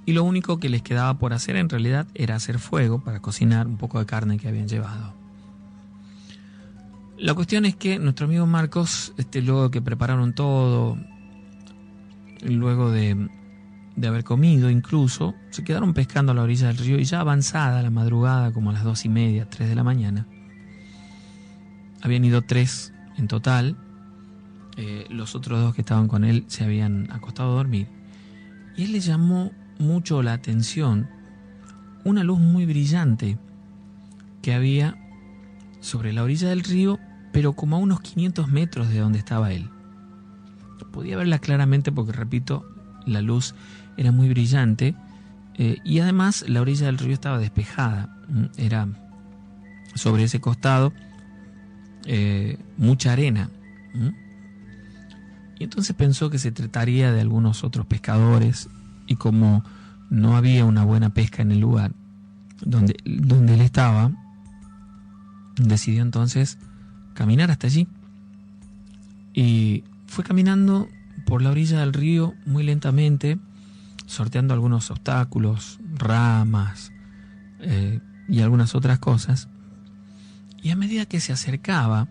y lo único que les quedaba por hacer en realidad era hacer fuego para cocinar un poco de carne que habían llevado. La cuestión es que nuestro amigo Marcos, luego que prepararon todo, luego de haber comido incluso, se quedaron pescando a la orilla del río y ya avanzada la madrugada, como a las 2:30, 3 de la mañana, habían ido 3 en total. Los otros 2 que estaban con él se habían acostado a dormir. Y él le llamó mucho la atención una luz muy brillante que había sobre la orilla del río, pero como a unos 500 metros de donde estaba él. Podía verla claramente porque, repito, la luz era muy brillante, y además la orilla del río estaba despejada. Era sobre ese costado mucha arena. Y entonces pensó que se trataría de algunos otros pescadores, y como no había una buena pesca en el lugar donde él estaba, decidió entonces caminar hasta allí. Y fue caminando por la orilla del río muy lentamente, sorteando algunos obstáculos, ramas y algunas otras cosas. Y a medida que se acercaba,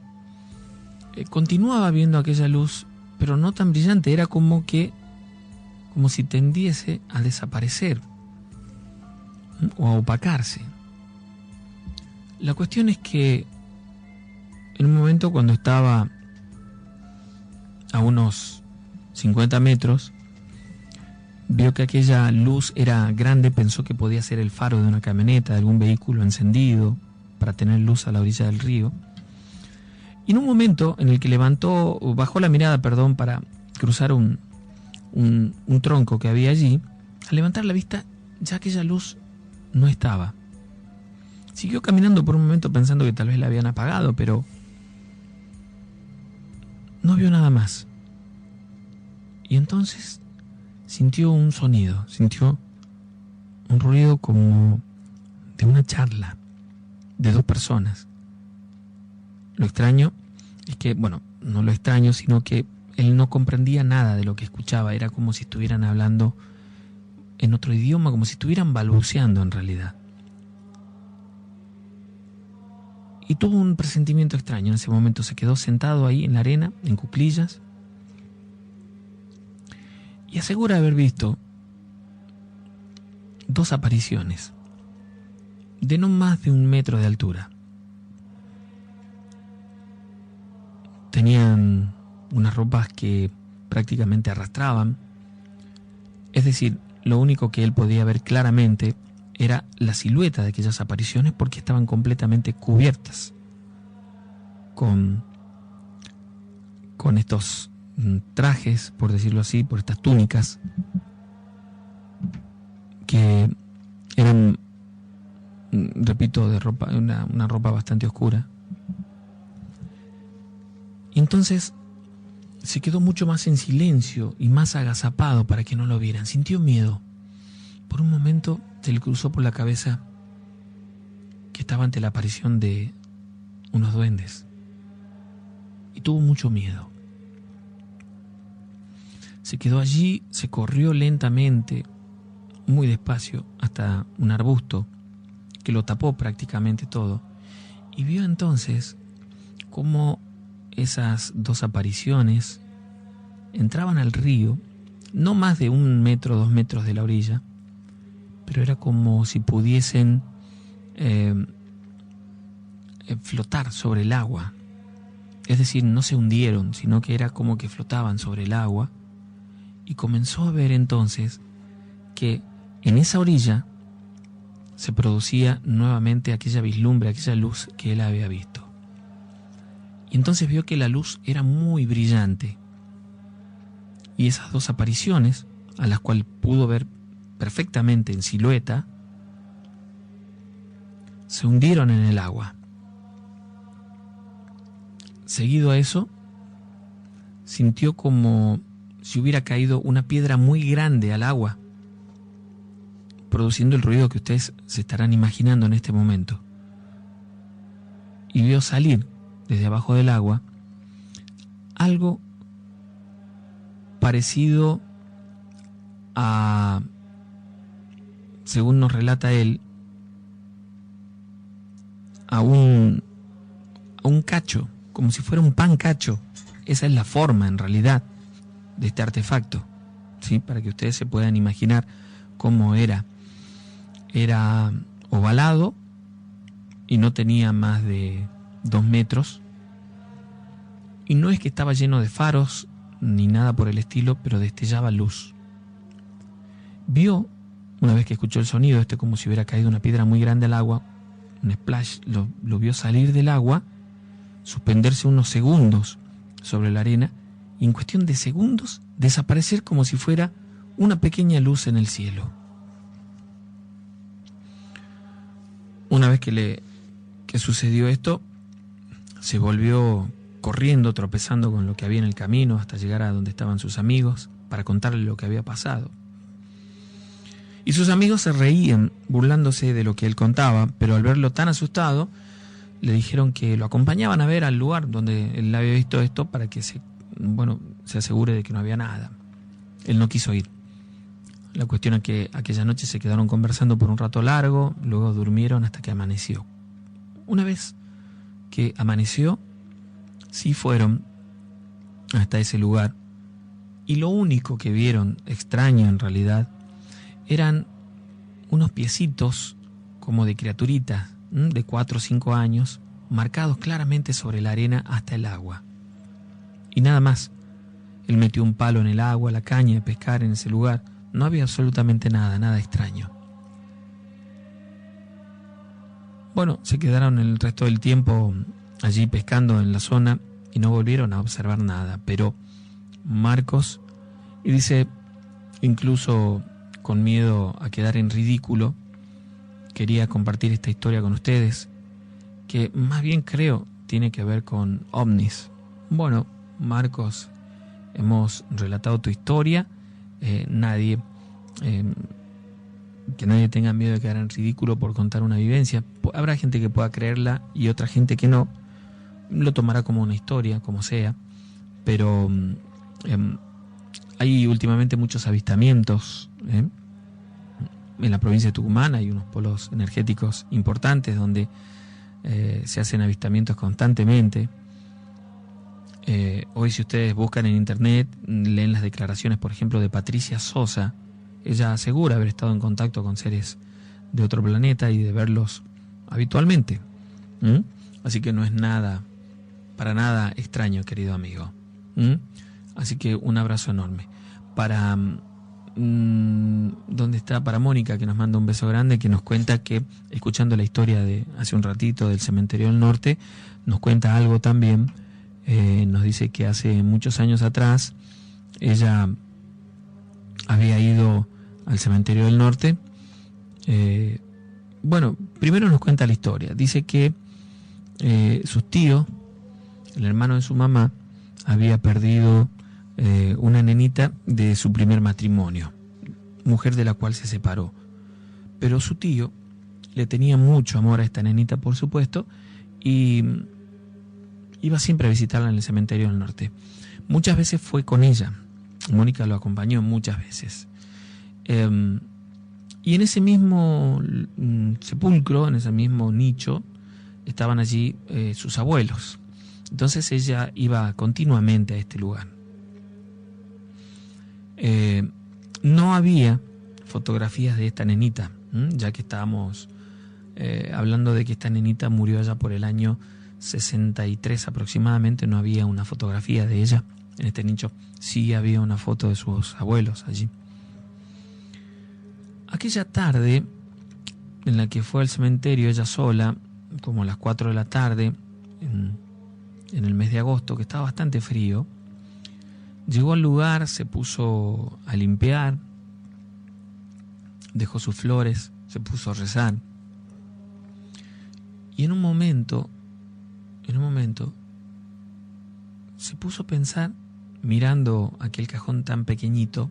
continuaba viendo aquella luz, pero no tan brillante. Era como si tendiese a desaparecer o a opacarse. La cuestión es que en un momento, cuando estaba a unos 50 metros, vio que aquella luz era grande, pensó que podía ser el faro de una camioneta, de algún vehículo encendido para tener luz a la orilla del río. Y en un momento en el que bajó la mirada, para cruzar un tronco que había allí, al levantar la vista, ya aquella luz no estaba. Siguió caminando por un momento pensando que tal vez la habían apagado, pero no vio nada más. Y entonces sintió un sonido, sintió un ruido como de una charla de 2 personas. Lo extraño es que, no lo extraño, sino que él no comprendía nada de lo que escuchaba. Era como si estuvieran hablando en otro idioma, como si estuvieran balbuceando en realidad. Y tuvo un presentimiento extraño en ese momento. Se quedó sentado ahí en la arena, en cuclillas, y asegura haber visto 2 apariciones de no más de 1 metro de altura. Tenían unas ropas que prácticamente arrastraban. Es decir, lo único que él podía ver claramente era la silueta de aquellas apariciones, porque estaban completamente cubiertas con estos trajes, por decirlo así, por estas túnicas que eran, repito, de ropa, una ropa bastante oscura. Y entonces se quedó mucho más en silencio y más agazapado para que no lo vieran. Sintió miedo. Por un momento se le cruzó por la cabeza que estaba ante la aparición de unos duendes, y tuvo mucho miedo. Se quedó allí, se corrió lentamente, muy despacio, hasta un arbusto que lo tapó prácticamente todo, y vio entonces cómo esas 2 apariciones entraban al río, no más de 1 metro, 2 metros de la orilla, pero era como si pudiesen flotar sobre el agua. Es decir, no se hundieron, sino que era como que flotaban sobre el agua. Y comenzó a ver entonces que en esa orilla se producía nuevamente aquella vislumbre, aquella luz que él había visto. Y entonces vio que la luz era muy brillante. Y esas 2 apariciones, a las cuales pudo ver perfectamente en silueta, se hundieron en el agua. Seguido a eso, sintió como si hubiera caído una piedra muy grande al agua, produciendo el ruido que ustedes se estarán imaginando en este momento. Y vio salir desde abajo del agua algo parecido a, según nos relata él, a un cacho, como si fuera un pan cacho. Esa es la forma, en realidad, de este artefacto, ¿sí? Para que ustedes se puedan imaginar cómo era. Era ovalado y no tenía más de 2 metros. Y no es que estaba lleno de faros ni nada por el estilo, pero destellaba luz. Vio, una vez que escuchó el sonido, como si hubiera caído una piedra muy grande al agua, un splash, lo vio salir del agua, suspenderse unos segundos sobre la arena y en cuestión de segundos desaparecer como si fuera una pequeña luz en el cielo. Una vez que sucedió esto, se volvió corriendo, tropezando con lo que había en el camino hasta llegar a donde estaban sus amigos para contarle lo que había pasado. Y sus amigos se reían, burlándose de lo que él contaba, pero al verlo tan asustado, le dijeron que lo acompañaban a ver al lugar donde él había visto esto para que se asegure de que no había nada. Él no quiso ir. La cuestión es que aquella noche se quedaron conversando por un rato largo, luego durmieron hasta que amaneció. Una vez que amaneció, sí fueron hasta ese lugar, y lo único que vieron, extraño en realidad, eran unos piecitos como de criaturitas de 4 o 5 años, marcados claramente sobre la arena hasta el agua. Y nada más. Él metió un palo en el agua, la caña de pescar en ese lugar. No había absolutamente nada extraño. Bueno, se quedaron el resto del tiempo allí pescando en la zona y no volvieron a observar nada. Pero Marcos, y dice, incluso con miedo a quedar en ridículo, quería compartir esta historia con ustedes, que más bien creo tiene que ver con ovnis. Bueno, Marcos, hemos relatado tu historia. Que nadie tenga miedo de quedar en ridículo por contar una vivencia. Habrá gente que pueda creerla y otra gente que no. Lo tomará como una historia, como sea. Pero hay últimamente muchos avistamientos. En la provincia de Tucumán hay unos polos energéticos importantes donde se hacen avistamientos constantemente. Hoy, si ustedes buscan en internet, leen las declaraciones, por ejemplo, de Patricia Sosa. Ella asegura haber estado en contacto con seres de otro planeta y de verlos habitualmente. Así que no es para nada extraño, querido amigo. Así que un abrazo enorme. Para ¿dónde está? Para Mónica, que nos manda un beso grande, que nos cuenta que, escuchando la historia de hace un ratito del Cementerio del Norte, nos cuenta algo también. Nos dice que hace muchos años atrás ella había ido al Cementerio del Norte. Bueno, primero nos cuenta la historia. Dice que sus tíos, el hermano de su mamá, había perdido una nenita de su primer matrimonio, mujer de la cual se separó. Pero su tío le tenía mucho amor a esta nenita, por supuesto, y iba siempre a visitarla en el Cementerio del Norte. Muchas veces fue con ella. Mónica lo acompañó muchas veces. Y en ese mismo sepulcro, en ese mismo nicho, estaban allí sus abuelos. Entonces ella iba continuamente a este lugar. No había fotografías de esta nenita, ya que estábamos hablando de que esta nenita murió allá por el año 63 aproximadamente. No había una fotografía de ella en este nicho. Sí había una foto de sus abuelos allí. Aquella tarde en la que fue al cementerio ella sola, como a las 4 de la tarde, en el mes de agosto, que estaba bastante frío, llegó al lugar, se puso a limpiar, dejó sus flores, se puso a rezar. Y en un momento, se puso a pensar, mirando aquel cajón tan pequeñito,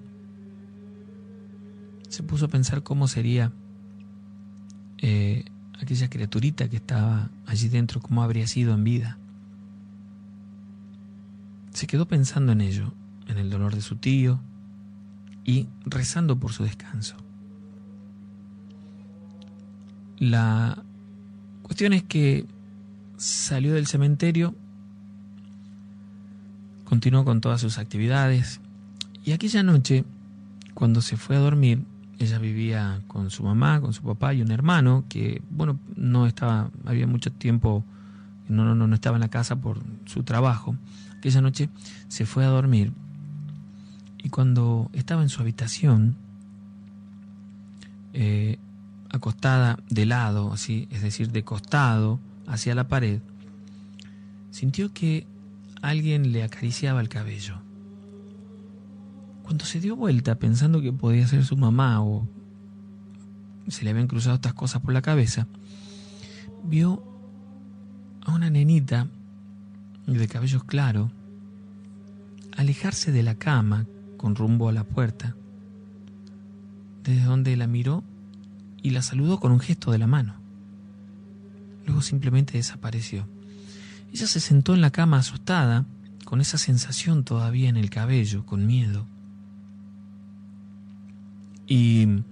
se puso a pensar cómo sería aquella criaturita que estaba allí dentro, cómo habría sido en vida. se quedó pensando en ello, en el dolor de su tío y rezando por su descanso. La cuestión es que salió del cementerio, continuó con todas sus actividades y aquella noche, cuando se fue a dormir, ella vivía con su mamá, con su papá y un hermano que, bueno, no estaba, había mucho tiempo, no estaba en la casa por su trabajo. Aquella noche se fue a dormir y cuando estaba en su habitación, acostada de lado, así, es decir, de costado hacia la pared, sintió que alguien le acariciaba el cabello. Cuando se dio vuelta pensando que podía ser su mamá o se le habían cruzado estas cosas por la cabeza, vio a una nenita de cabellos claros alejarse de la cama con rumbo a la puerta, desde donde la miró y la saludó con un gesto de la mano. Luego simplemente desapareció. Ella se sentó en la cama asustada, con esa sensación todavía en el cabello, con miedo. Y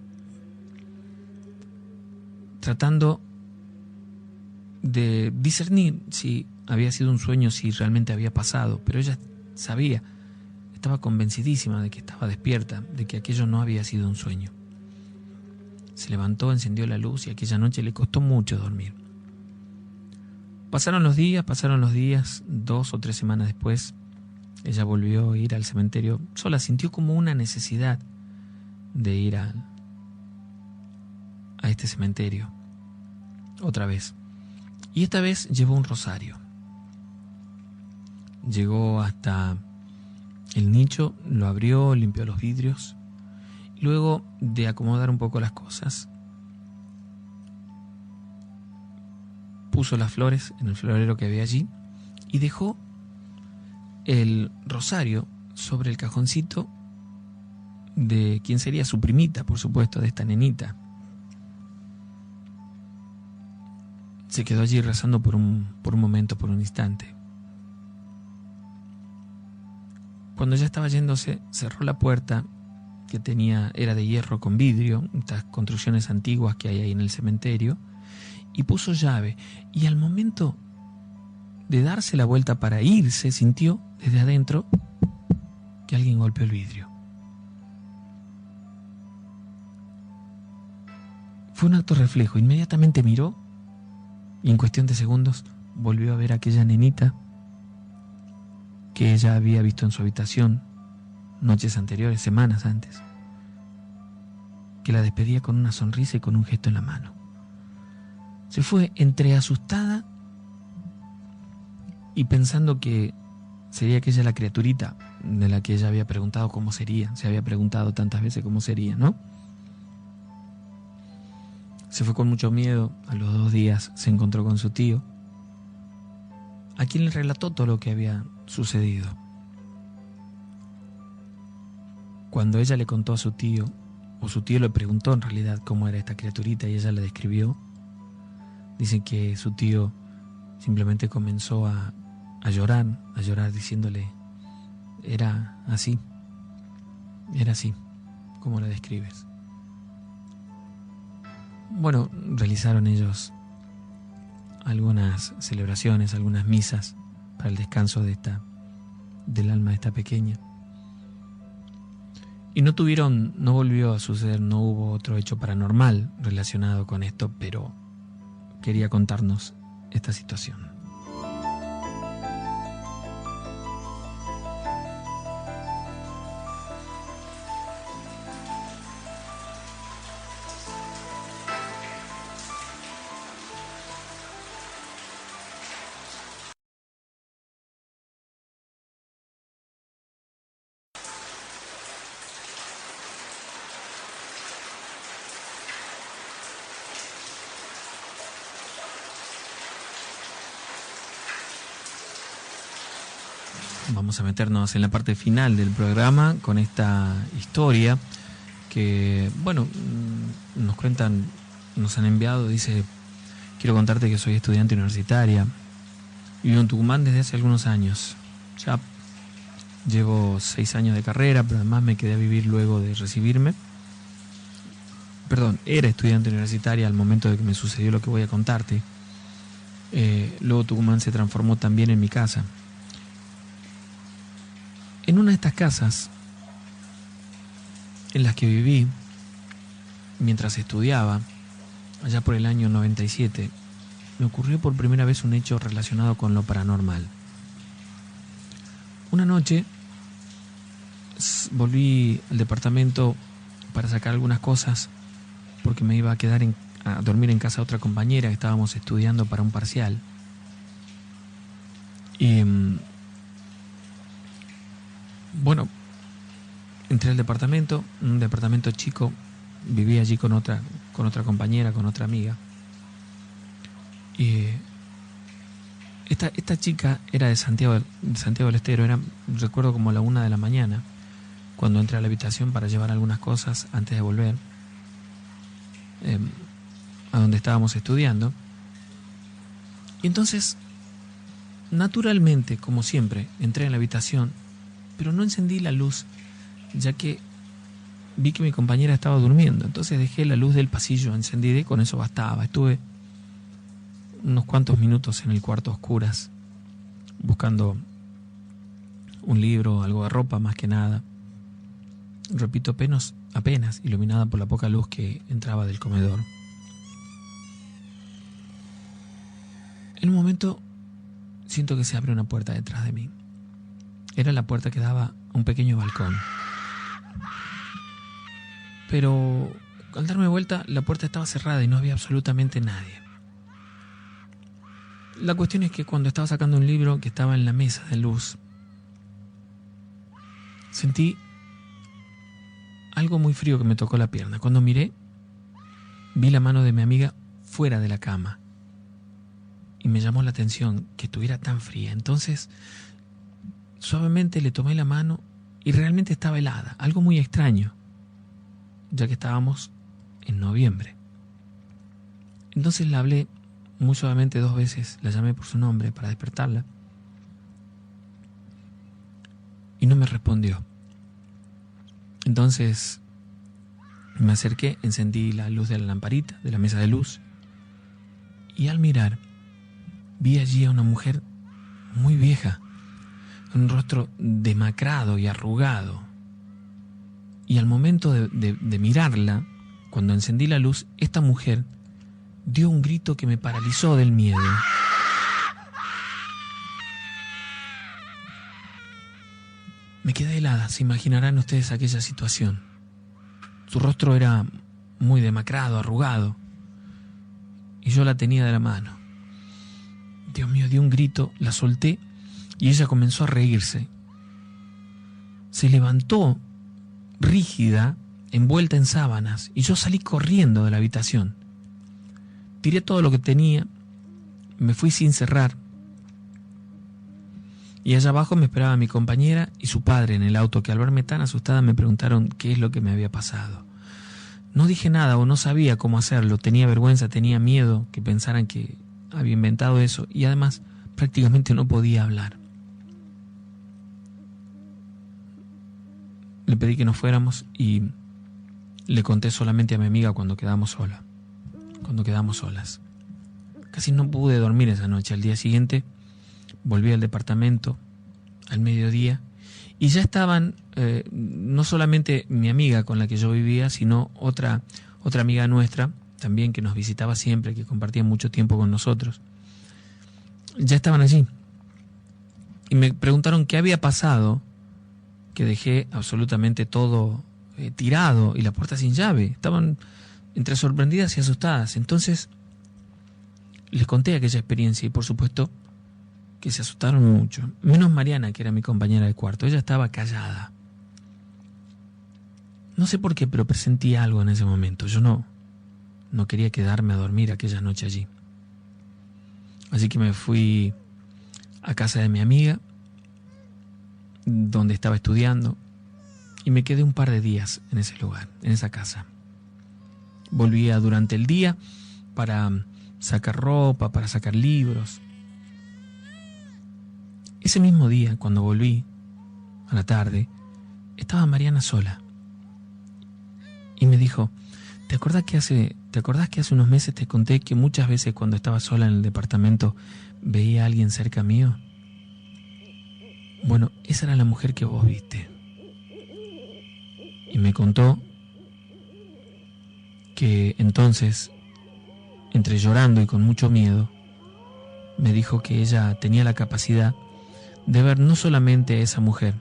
tratando de discernir si había sido un sueño, si realmente había pasado, pero ella sabía, estaba convencidísima de que estaba despierta, de que aquello no había sido un sueño. Se levantó, encendió la luz y aquella noche le costó mucho dormir. Pasaron los días, 2 o 3 semanas después, ella volvió a ir al cementerio sola, sintió como una necesidad de ir a este cementerio otra vez. Y esta vez llevó un rosario. Llegó hasta el nicho, lo abrió, limpió los vidrios. Luego de acomodar un poco las cosas, puso las flores en el florero que había allí y dejó el rosario sobre el cajoncito de quien sería su primita, por supuesto, de esta nenita. Se quedó allí rezando por un momento, por un instante. Cuando ya estaba yéndose, cerró la puerta que era de hierro con vidrio, estas construcciones antiguas que hay ahí en el cementerio, y puso llave. Y al momento de darse la vuelta para irse, sintió desde adentro que alguien golpeó el vidrio. Fue un acto reflejo. Inmediatamente miró y en cuestión de segundos volvió a ver a aquella nenita que ella había visto en su habitación noches anteriores, semanas antes, que la despedía con una sonrisa y con un gesto en la mano. Se fue entre asustada y pensando que sería aquella la criaturita de la que ella había preguntado cómo sería, se había preguntado tantas veces cómo sería, ¿no? Se fue con mucho miedo. A los 2 días se encontró con su tío, a quien le relató todo lo que había sucedido. Cuando ella le contó a su tío, o su tío le preguntó en realidad cómo era esta criaturita y ella la describió, dicen que su tío simplemente comenzó a llorar diciéndole, era así, como la describes. Bueno, realizaron ellos algunas celebraciones, algunas misas para el descanso del alma de esta pequeña. Y no volvió a suceder, no hubo otro hecho paranormal relacionado con esto, pero quería contarnos esta situación. Vamos a meternos en la parte final del programa con esta historia que, bueno, nos han enviado. Dice: quiero contarte que soy estudiante universitaria, vivo en Tucumán desde hace algunos años. Ya Llevo 6 años de carrera, pero además me quedé a vivir luego de recibirme. Perdón, era estudiante universitaria al momento de que me sucedió lo que voy a contarte. Luego Tucumán se transformó también en mi casa. En una de estas casas en las que viví mientras estudiaba, allá por el año 97, me ocurrió por primera vez un hecho relacionado con lo paranormal. Una noche volví al departamento para sacar algunas cosas porque me iba a quedar a dormir en casa de otra compañera que estábamos estudiando para un parcial. Y bueno, entré al departamento, un departamento chico, viví allí con otra compañera, con otra amiga. Y esta chica era de Santiago del Estero, recuerdo como la 1 de la mañana, cuando entré a la habitación para llevar algunas cosas antes de volver a donde estábamos estudiando. Y entonces, naturalmente, como siempre, entré en la habitación, pero no encendí la luz, ya que vi que mi compañera estaba durmiendo. Entonces dejé la luz del pasillo encendida y con eso bastaba. Estuve unos cuantos minutos en el cuarto a oscuras, buscando un libro, algo de ropa más que nada. Repito, apenas iluminada por la poca luz que entraba del comedor. En un momento siento que se abre una puerta detrás de mí. Era la puerta que daba a un pequeño balcón. Pero al darme vuelta, la puerta estaba cerrada y no había absolutamente nadie. La cuestión es que cuando estaba sacando un libro que estaba en la mesa de luz, sentí algo muy frío que me tocó la pierna. Cuando miré, vi la mano de mi amiga fuera de la cama. Y me llamó la atención que estuviera tan fría. Entonces, suavemente le tomé la mano y realmente estaba helada. Algo muy extraño, ya que estábamos en noviembre. Entonces la hablé muy suavemente 2 veces. La llamé por su nombre para despertarla. Y no me respondió. Entonces me acerqué, encendí la luz de la lamparita, de la mesa de luz, y al mirar vi allí a una mujer muy vieja, con un rostro demacrado y arrugado. Y al momento de mirarla, cuando encendí la luz, esta mujer dio un grito que me paralizó del miedo. Me quedé helada, se imaginarán ustedes aquella situación. Su rostro era muy demacrado, arrugado, y yo la tenía de la mano. Dios mío, dio un grito, la solté y ella comenzó a reírse. Se levantó rígida, envuelta en sábanas, y yo salí corriendo de la habitación. Tiré todo lo que tenía, me fui sin cerrar. Y allá abajo me esperaba mi compañera y su padre en el auto, que al verme tan asustada me preguntaron qué es lo que me había pasado. No dije nada o no sabía cómo hacerlo, tenía vergüenza, tenía miedo que pensaran que había inventado eso y además prácticamente no podía hablar. Le pedí que nos fuéramos y le conté solamente a mi amiga cuando quedamos solas. Casi no pude dormir esa noche. Al día siguiente volví al departamento al mediodía y ya estaban no solamente mi amiga con la que yo vivía, sino otra amiga nuestra también, que nos visitaba siempre, que compartía mucho tiempo con nosotros. Ya estaban allí y me preguntaron qué había pasado, que dejé absolutamente todo tirado y la puerta sin llave. Estaban entre sorprendidas y asustadas. Entonces les conté aquella experiencia y por supuesto que se asustaron mucho. Menos Mariana, que era mi compañera de cuarto. Ella estaba callada. No sé por qué, pero presentí algo en ese momento. Yo no quería quedarme a dormir aquella noche allí. Así que me fui a casa de mi amiga, donde estaba estudiando, y me quedé un par de días en ese lugar, en esa casa. Volvía durante el día para sacar ropa, para sacar libros. Ese mismo día, cuando volví, a la tarde, estaba Mariana sola. Y me dijo, ¿te acordás que hace unos meses te conté que muchas veces cuando estaba sola en el departamento veía a alguien cerca mío? Bueno, esa era la mujer que vos viste. Y me contó que entonces, entre llorando y con mucho miedo, me dijo que ella tenía la capacidad de ver no solamente a esa mujer,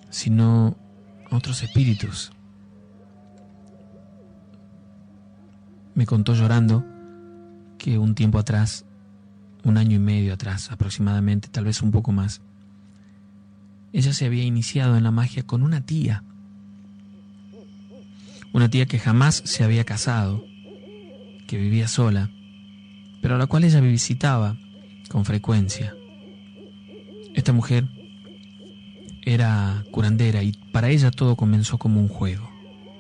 sino a otros espíritus. Me contó llorando que un tiempo atrás, 1 año y medio atrás aproximadamente, tal vez un poco más, ella se había iniciado en la magia con una tía que jamás se había casado, que vivía sola, pero a la cual ella visitaba con frecuencia. Esta mujer era curandera y para ella todo comenzó como un juego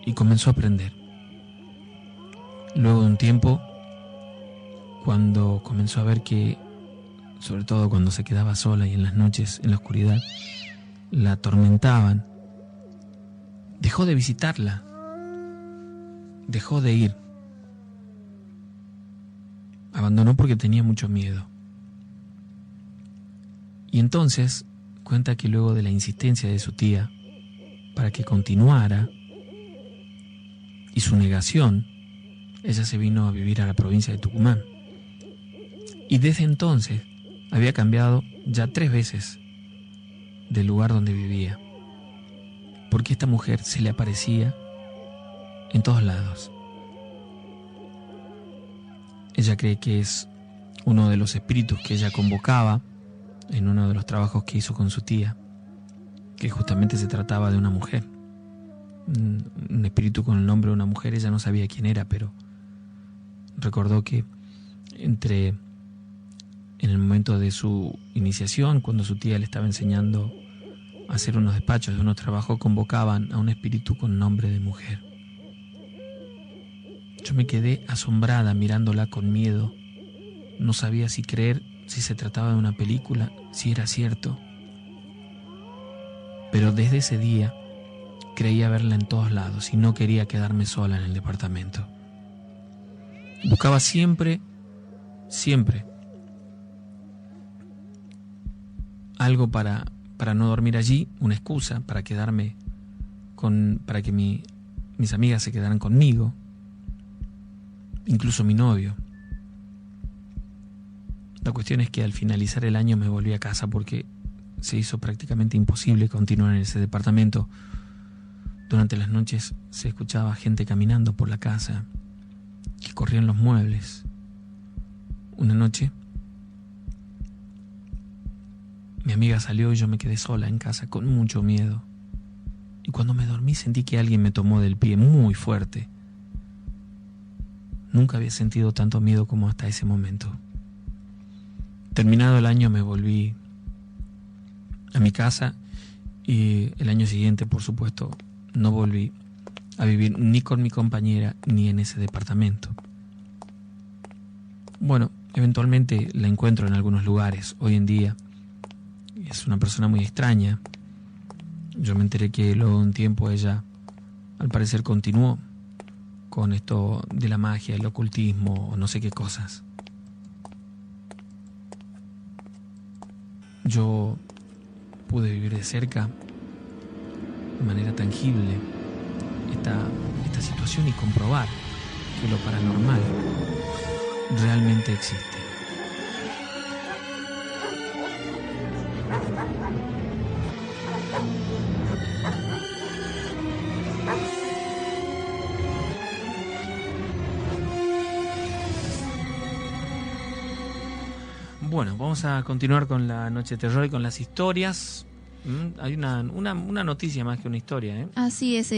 y comenzó a aprender. Luego de un tiempo, cuando comenzó a ver que, sobre todo cuando se quedaba sola y en las noches, en la oscuridad, la atormentaban, dejó de visitarla, dejó de ir. Abandonó porque tenía mucho miedo. Y entonces cuenta que luego de la insistencia de su tía para que continuara y su negación, ella se vino a vivir a la provincia de Tucumán. Y desde entonces había cambiado ya 3 veces del lugar donde vivía, porque esta mujer se le aparecía en todos lados. Ella cree que es uno de los espíritus que ella convocaba en uno de los trabajos que hizo con su tía, que justamente se trataba de una mujer, un espíritu con el nombre de una mujer. Ella no sabía quién era, pero recordó que en el momento de su iniciación, cuando su tía le estaba enseñando a hacer unos despachos de unos trabajos, convocaban a un espíritu con nombre de mujer. Yo me quedé asombrada mirándola con miedo. No sabía si creer, si se trataba de una película, si era cierto. Pero desde ese día creía verla en todos lados y no quería quedarme sola en el departamento. Buscaba siempre algo para no dormir allí, una excusa para quedarme para que mis amigas se quedaran conmigo, incluso mi novio. La cuestión es que al finalizar el año me volví a casa porque se hizo prácticamente imposible continuar en ese departamento. Durante las noches se escuchaba gente caminando por la casa, que corrían los muebles. Una noche mi amiga salió y yo me quedé sola en casa con mucho miedo. Y cuando me dormí sentí que alguien me tomó del pie muy fuerte. Nunca había sentido tanto miedo como hasta ese momento. Terminado el año me volví a mi casa y el año siguiente, por supuesto, no volví a vivir ni con mi compañera ni en ese departamento. Bueno, eventualmente la encuentro en algunos lugares. Hoy en día es una persona muy extraña. Yo me enteré que luego de un tiempo ella, al parecer, continuó con esto de la magia, el ocultismo o no sé qué cosas. Yo pude vivir de cerca, de manera tangible, esta situación y comprobar que lo paranormal realmente existe. Bueno, vamos a continuar con la noche de terror y con las historias. Hay una noticia más que una historia, ¿eh? Así es,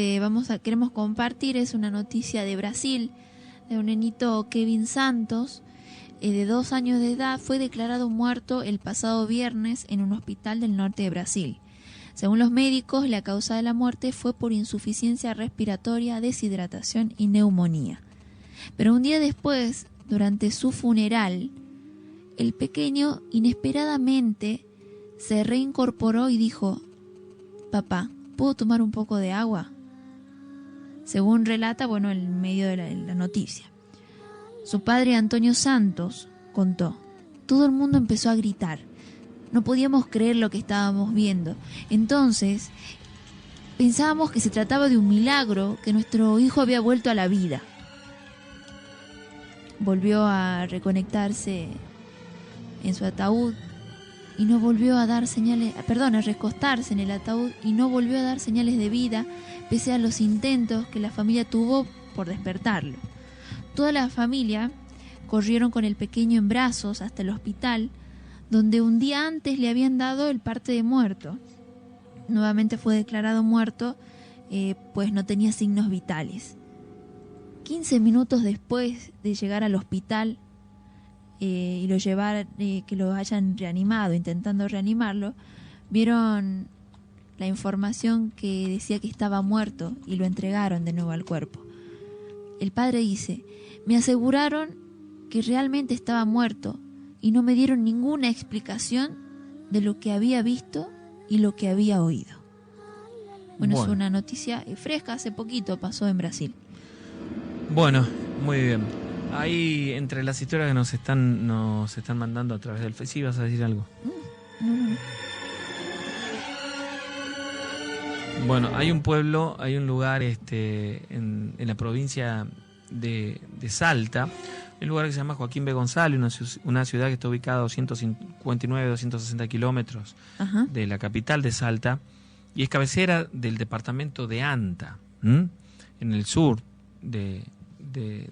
queremos compartir, es una noticia de Brasil, de un nenito Kevin Santos, de 2 años de edad, fue declarado muerto el pasado viernes en un hospital del norte de Brasil. Según los médicos, la causa de la muerte fue por insuficiencia respiratoria, deshidratación y neumonía. Pero un día después, durante su funeral, el pequeño inesperadamente se reincorporó y dijo: Papá, ¿puedo tomar un poco de agua? Según relata, el medio de la noticia. Su padre, Antonio Santos, contó: todo el mundo empezó a gritar. No podíamos creer lo que estábamos viendo. Entonces, pensábamos que se trataba de un milagro, que nuestro hijo había vuelto a la vida. Volvió a reconectarse en su ataúd y no volvió a dar señales, a recostarse en el ataúd y no volvió a dar señales de vida, pese a los intentos que la familia tuvo por despertarlo. Toda la familia corrieron con el pequeño en brazos hasta el hospital, donde un día antes le habían dado el parte de muerto. Nuevamente fue declarado muerto, pues no tenía signos vitales. 15 minutos después de llegar al hospital y que lo hayan reanimado, intentando reanimarlo, vieron la información que decía que estaba muerto y lo entregaron de nuevo al cuerpo. El padre dice: me aseguraron que realmente estaba muerto y no me dieron ninguna explicación de lo que había visto y lo que había oído. Bueno, es una noticia fresca, hace poquito pasó en Brasil. Bueno, muy bien. Ahí, entre las historias que nos están mandando a través del Facebook, ¿sí vas a decir algo? No. Bueno, hay un pueblo, hay un lugar en la provincia de Salta, un lugar que se llama Joaquín B. González, una ciudad que está ubicada a 259, 260 kilómetros de la capital de Salta, y es cabecera del departamento de Anta, en el sur de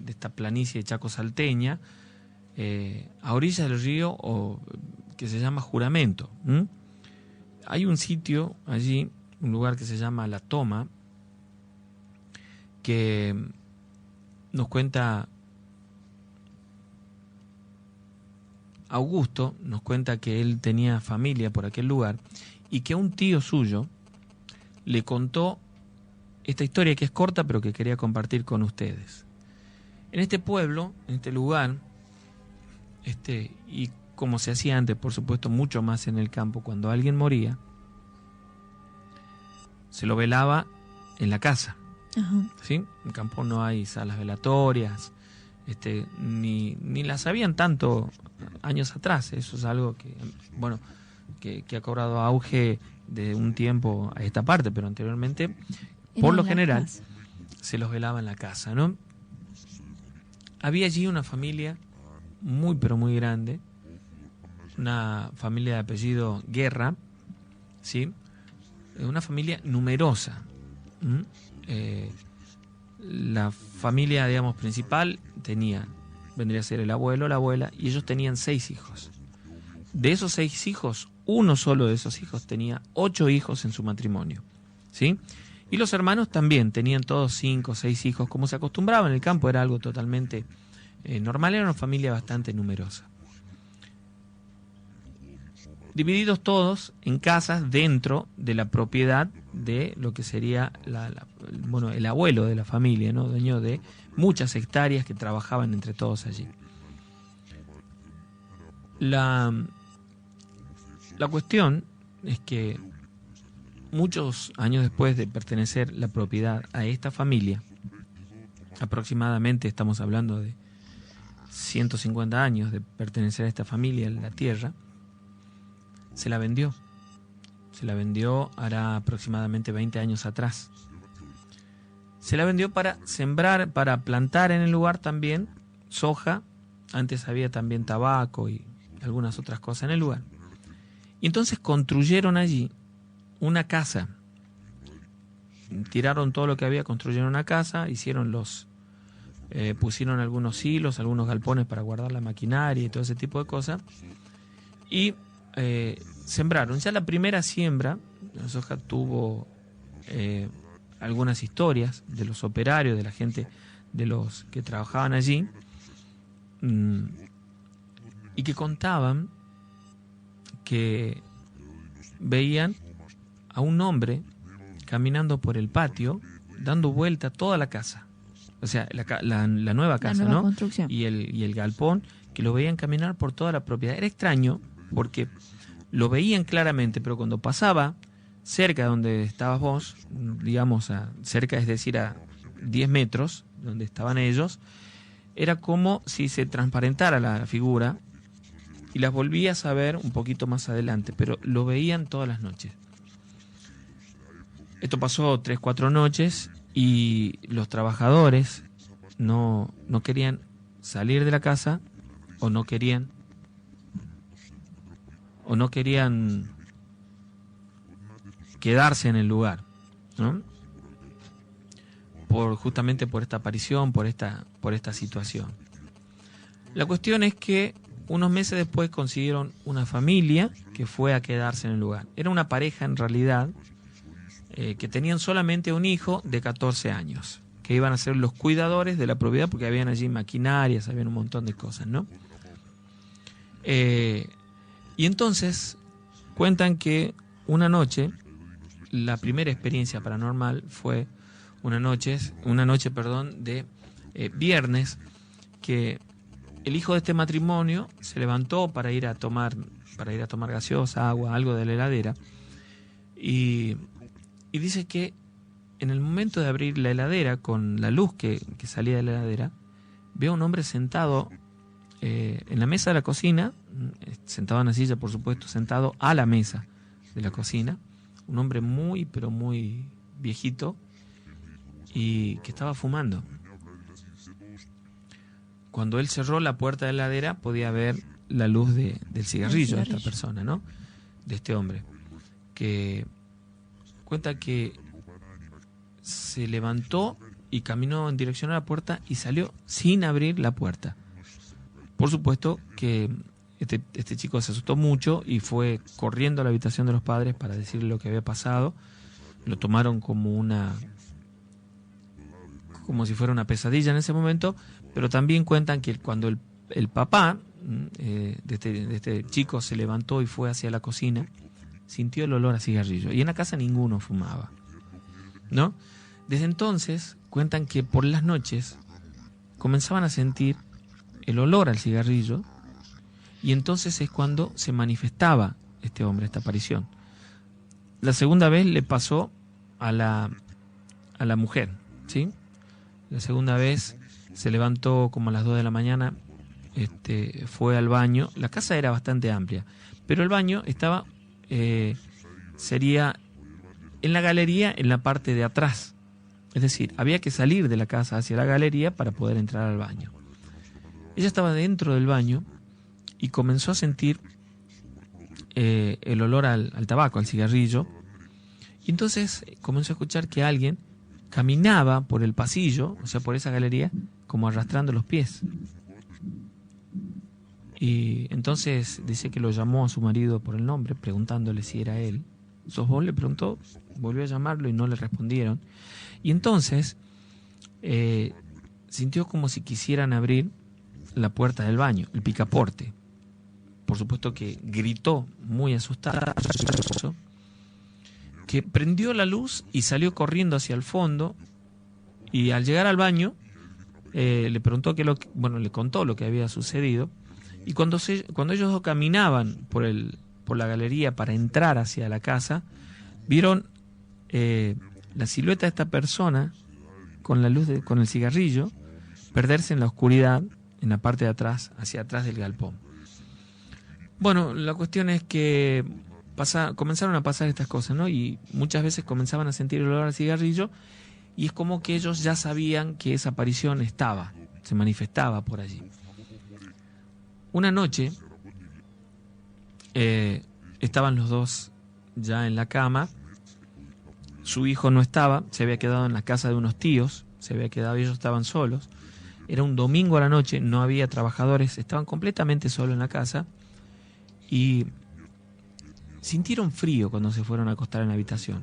esta planicie chaco salteña, a orillas del río que se llama Juramento. Hay un sitio allí, un lugar que se llama La Toma, que nos cuenta Augusto, nos cuenta que él tenía familia por aquel lugar y que un tío suyo le contó esta historia, que es corta pero que quería compartir con ustedes. En este pueblo, en este lugar, y como se hacía antes, por supuesto, mucho más en el campo, cuando alguien moría, se lo velaba en la casa. ¿Sí? En el campo no hay salas velatorias, ni las habían tanto años atrás. Eso es algo que ha cobrado auge de un tiempo a esta parte, pero anteriormente, por lo general, se los velaba en la casa, ¿no? Había allí una familia muy, pero muy grande, una familia de apellido Guerra, ¿sí? Una familia numerosa. La familia, digamos, principal vendría a ser el abuelo, la abuela, y ellos tenían 6 hijos. De esos 6 hijos, uno solo de esos hijos tenía 8 hijos en su matrimonio, ¿sí? Y los hermanos también tenían todos 5 o 6 hijos, como se acostumbraba en el campo, era algo totalmente normal, era una familia bastante numerosa. Divididos todos en casas dentro de la propiedad de lo que sería el abuelo de la familia, ¿no? Dueño de muchas hectáreas, que trabajaban entre todos allí. La cuestión es que muchos años después de pertenecer la propiedad a esta familia, aproximadamente estamos hablando de 150 años de pertenecer a esta familia en la tierra, se la vendió. Se la vendió hará aproximadamente 20 años atrás. Se la vendió para sembrar, para plantar en el lugar también soja. Antes había también tabaco y algunas otras cosas en el lugar. Y entonces construyeron allí una casa. Tiraron todo lo que había, construyeron una casa, pusieron algunos hilos, algunos galpones para guardar la maquinaria y todo ese tipo de cosas. Y sembraron. Ya la primera siembra, la soja tuvo algunas historias de los operarios, de la gente, de los que trabajaban allí, y que contaban que veían a un hombre caminando por el patio, dando vuelta a toda la casa. O sea, la nueva casa, ¿no? Construcción. Y el galpón, que lo veían caminar por toda la propiedad. Era extraño porque lo veían claramente, pero cuando pasaba cerca de donde estabas vos, digamos, cerca, es decir, a 10 metros, donde estaban ellos, era como si se transparentara la figura y las volvías a ver un poquito más adelante, pero lo veían todas las noches. Esto pasó 3, 4 noches y los trabajadores no querían salir de la casa o no querían quedarse en el lugar, ¿no? Justamente por esta aparición, por esta situación. La cuestión es que unos meses después consiguieron una familia que fue a quedarse en el lugar. Era una pareja en realidad que tenían solamente un hijo de 14 años, que iban a ser los cuidadores de la propiedad porque habían allí maquinarias, habían un montón de cosas, ¿no? Y entonces cuentan que una noche, la primera experiencia paranormal fue una noche de viernes, que el hijo de este matrimonio se levantó para ir a tomar gaseosa, agua, algo de la heladera, y dice que en el momento de abrir la heladera, con la luz que salía de la heladera, ve a un hombre sentado en la mesa de la cocina, sentado en la silla, por supuesto, sentado a la mesa de la cocina, un hombre muy, pero muy viejito, y que estaba fumando. Cuando él cerró la puerta de la heladera, podía ver la luz del cigarrillo de esta persona, ¿no? De este hombre, que cuenta que se levantó y caminó en dirección a la puerta y salió sin abrir la puerta. Por supuesto que este chico se asustó mucho y fue corriendo a la habitación de los padres para decirle lo que había pasado. Lo tomaron como si fuera una pesadilla en ese momento, pero también cuentan que cuando el papá de este chico se levantó y fue hacia la cocina, sintió el olor a cigarrillo, y en la casa ninguno fumaba, ¿no? Desde entonces cuentan que por las noches comenzaban a sentir el olor al cigarrillo, y entonces es cuando se manifestaba este hombre, esta aparición. La segunda vez le pasó a la mujer, ¿sí? La segunda vez se levantó como a las 2 de la mañana, fue al baño. La casa era bastante amplia, pero el baño estaba, sería en la galería, en la parte de atrás. Es decir, había que salir de la casa hacia la galería para poder entrar al baño. Ella estaba dentro del baño y comenzó a sentir el olor al tabaco, al cigarrillo. Y entonces comenzó a escuchar que alguien caminaba por el pasillo, o sea, por esa galería, como arrastrando los pies. Y entonces dice que lo llamó a su marido por el nombre, preguntándole si era él. ¿Sos vos?, le preguntó, volvió a llamarlo y no le respondieron. Y entonces sintió como si quisieran abrir la puerta del baño, el picaporte. Por supuesto que gritó muy asustada, que prendió la luz y salió corriendo hacia el fondo, y al llegar al baño le preguntó le contó lo que había sucedido, y cuando ellos dos caminaban por la galería para entrar hacia la casa, vieron la silueta de esta persona con la luz con el cigarrillo perderse en la oscuridad en la parte de atrás, hacia atrás del galpón. Bueno, la cuestión es que comenzaron a pasar estas cosas, ¿no? Y muchas veces comenzaban a sentir el olor al cigarrillo, y es como que ellos ya sabían que esa aparición se manifestaba por allí. Una noche estaban los dos ya en la cama. Su hijo no estaba, se había quedado en la casa de unos tíos, ellos estaban solos. Era un domingo a la noche, no había trabajadores, estaban completamente solos en la casa, y sintieron frío cuando se fueron a acostar en la habitación.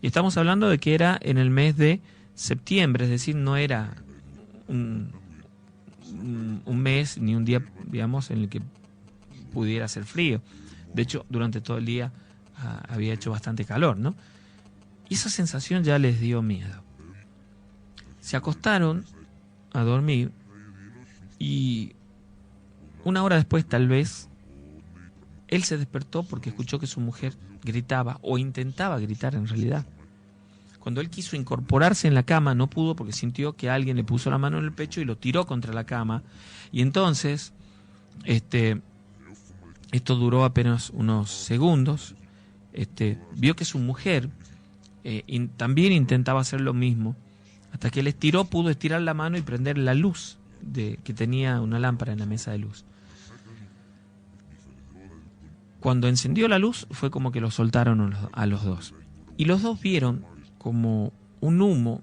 Y estamos hablando de que era en el mes de septiembre, es decir, no era un mes ni un día, digamos, en el que pudiera hacer frío. De hecho, durante todo el día había hecho bastante calor, ¿no? Y esa sensación ya les dio miedo. Se acostaron a dormir, y una hora después tal vez Él se despertó porque escuchó que su mujer gritaba, o intentaba gritar en realidad. Cuando él quiso incorporarse en la cama, no pudo porque sintió que alguien le puso la mano en el pecho y lo tiró contra la cama. Y entonces, esto duró apenas unos segundos. Vio que su mujer también intentaba hacer lo mismo. Hasta que él estiró, pudo estirar la mano y prender la luz que tenía una lámpara en la mesa de luz. Cuando encendió la luz, fue como que lo soltaron a los dos. Y los dos vieron como un humo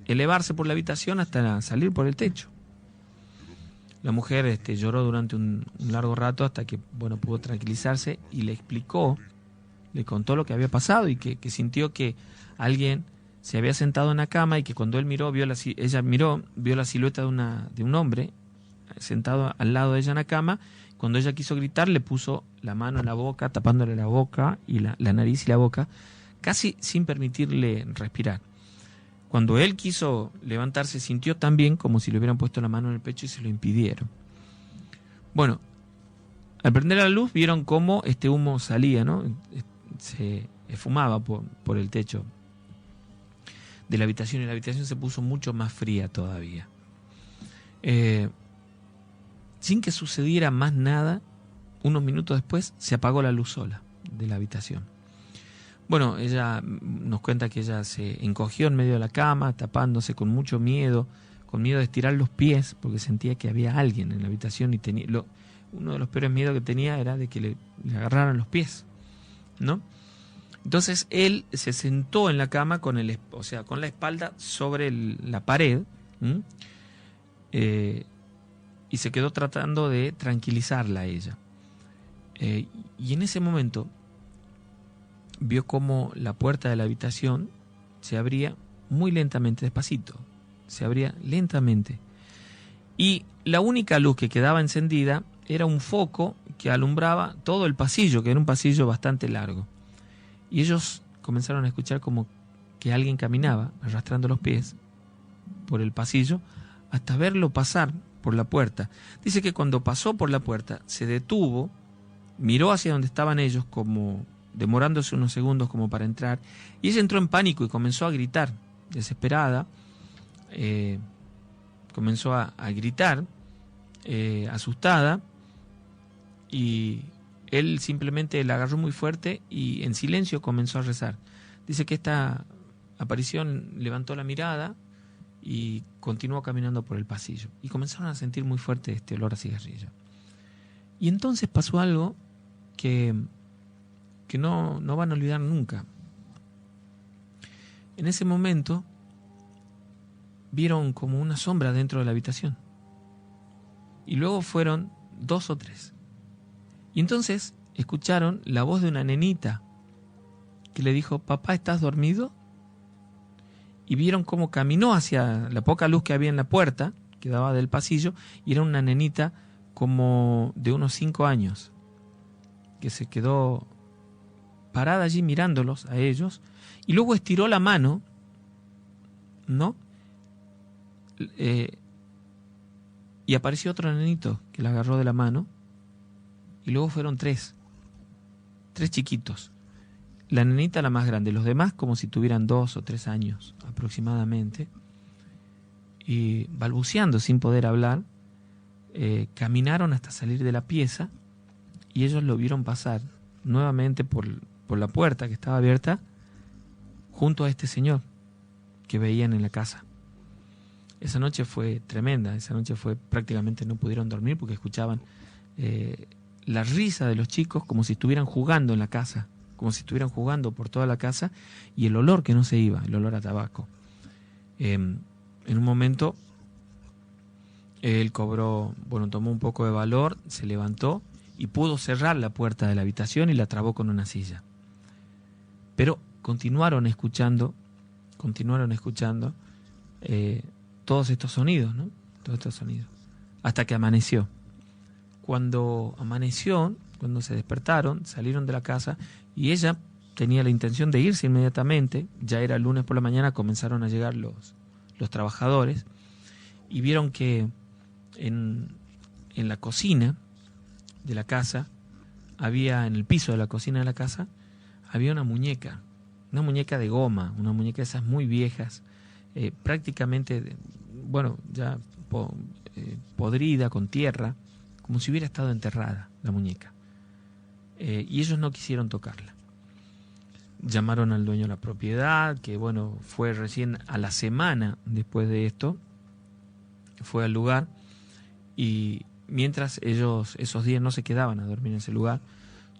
elevarse por la habitación hasta salir por el techo. La mujer lloró durante un largo rato hasta que pudo tranquilizarse y le explicó, le contó lo que había pasado y que sintió que alguien se había sentado en la cama y que cuando él miró, vio la silueta de un hombre sentado al lado de ella en la cama. Cuando ella quiso gritar, le puso la mano en la boca, tapándole la boca y la nariz y la boca, casi sin permitirle respirar. Cuando él quiso levantarse, sintió también como si le hubieran puesto la mano en el pecho y se lo impidieron. Bueno, al prender la luz vieron cómo este humo salía, ¿no? Se esfumaba por el techo de la habitación y la habitación se puso mucho más fría todavía. Sin que sucediera más nada, unos minutos después se apagó la luz sola de la habitación. Bueno, ella nos cuenta que ella se encogió en medio de la cama, tapándose con mucho miedo, con miedo de estirar los pies, porque sentía que había alguien en la habitación y uno de los peores miedos que tenía era de que le agarraran los pies, ¿no? Entonces él se sentó en la cama con la espalda sobre la pared, y se quedó tratando de tranquilizarla a ella. Y en ese momento vio cómo la puerta de la habitación se abría muy lentamente, despacito, se abría lentamente. Y la única luz que quedaba encendida era un foco que alumbraba todo el pasillo, que era un pasillo bastante largo. Y ellos comenzaron a escuchar como que alguien caminaba, arrastrando los pies por el pasillo, hasta verlo pasar por la puerta. Dice que cuando pasó por la puerta, se detuvo, miró hacia donde estaban ellos, como demorándose unos segundos como para entrar, y ella entró en pánico y comenzó a gritar, desesperada, comenzó a gritar, asustada, y él simplemente la agarró muy fuerte y en silencio comenzó a rezar. Dice que esta aparición levantó la mirada y continuó caminando por el pasillo. Y comenzaron a sentir muy fuerte este olor a cigarrillo. Y entonces pasó algo que no van a olvidar nunca. En ese momento vieron como una sombra dentro de la habitación. Y luego fueron 2 o 3. Y entonces escucharon la voz de una nenita que le dijo: «Papá, ¿estás dormido?». Y vieron cómo caminó hacia la poca luz que había en la puerta, que daba del pasillo, y era una nenita como de unos 5 años, que se quedó parada allí mirándolos a ellos, y luego estiró la mano, ¿no? Y apareció otro nenito que la agarró de la mano, y luego fueron 3 chiquitos. La nenita la más grande, los demás como si tuvieran 2 o 3 años aproximadamente, y balbuceando sin poder hablar, caminaron hasta salir de la pieza, y ellos lo vieron pasar nuevamente por la puerta que estaba abierta junto a este señor que veían en la casa. Esa noche fue tremenda, prácticamente no pudieron dormir porque escuchaban la risa de los chicos como si estuvieran jugando en la casa, como si estuvieran jugando por toda la casa, y el olor que no se iba, el olor a tabaco. En un momento él tomó un poco de valor, se levantó y pudo cerrar la puerta de la habitación y la trabó con una silla. Pero continuaron escuchando todos estos sonidos, ¿no? Todos estos sonidos, hasta que amaneció. Cuando se despertaron, salieron de la casa, y ella tenía la intención de irse inmediatamente. Ya era lunes por la mañana, comenzaron a llegar los trabajadores, y vieron que en la cocina de la casa había en el piso de la cocina de la casa, había una muñeca de goma, una muñeca de esas muy viejas, prácticamente, bueno, ya podrida, con tierra, como si hubiera estado enterrada la muñeca. Y ellos no quisieron tocarla. Llamaron al dueño de la propiedad, que bueno, fue recién a la semana después de esto, fue al lugar, y mientras ellos esos días no se quedaban a dormir en ese lugar,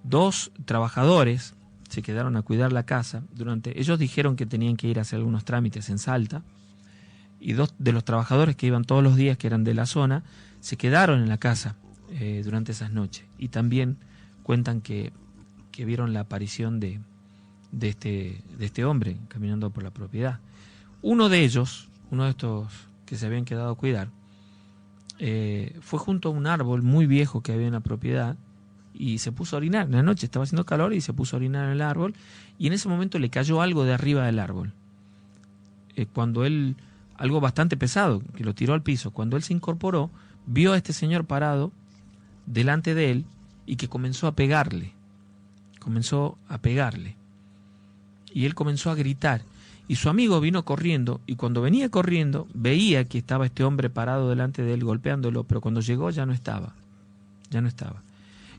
2 trabajadores se quedaron a cuidar la casa. Ellos dijeron que tenían que ir a hacer algunos trámites en Salta, y 2 de los trabajadores que iban todos los días, que eran de la zona, se quedaron en la casa durante esas noches, y también cuentan que vieron la aparición de este hombre caminando por la propiedad. Uno de ellos, uno de estos que se habían quedado a cuidar, fue junto a un árbol muy viejo que había en la propiedad y se puso a orinar. En la noche estaba haciendo calor y se puso a orinar en el árbol, y en ese momento le cayó algo de arriba del árbol. Algo bastante pesado, que lo tiró al piso. Cuando él se incorporó, vio a este señor parado delante de él y que comenzó a pegarle. Y él comenzó a gritar. Y su amigo vino corriendo, y cuando venía corriendo veía que estaba este hombre parado delante de él golpeándolo, pero cuando llegó ya no estaba.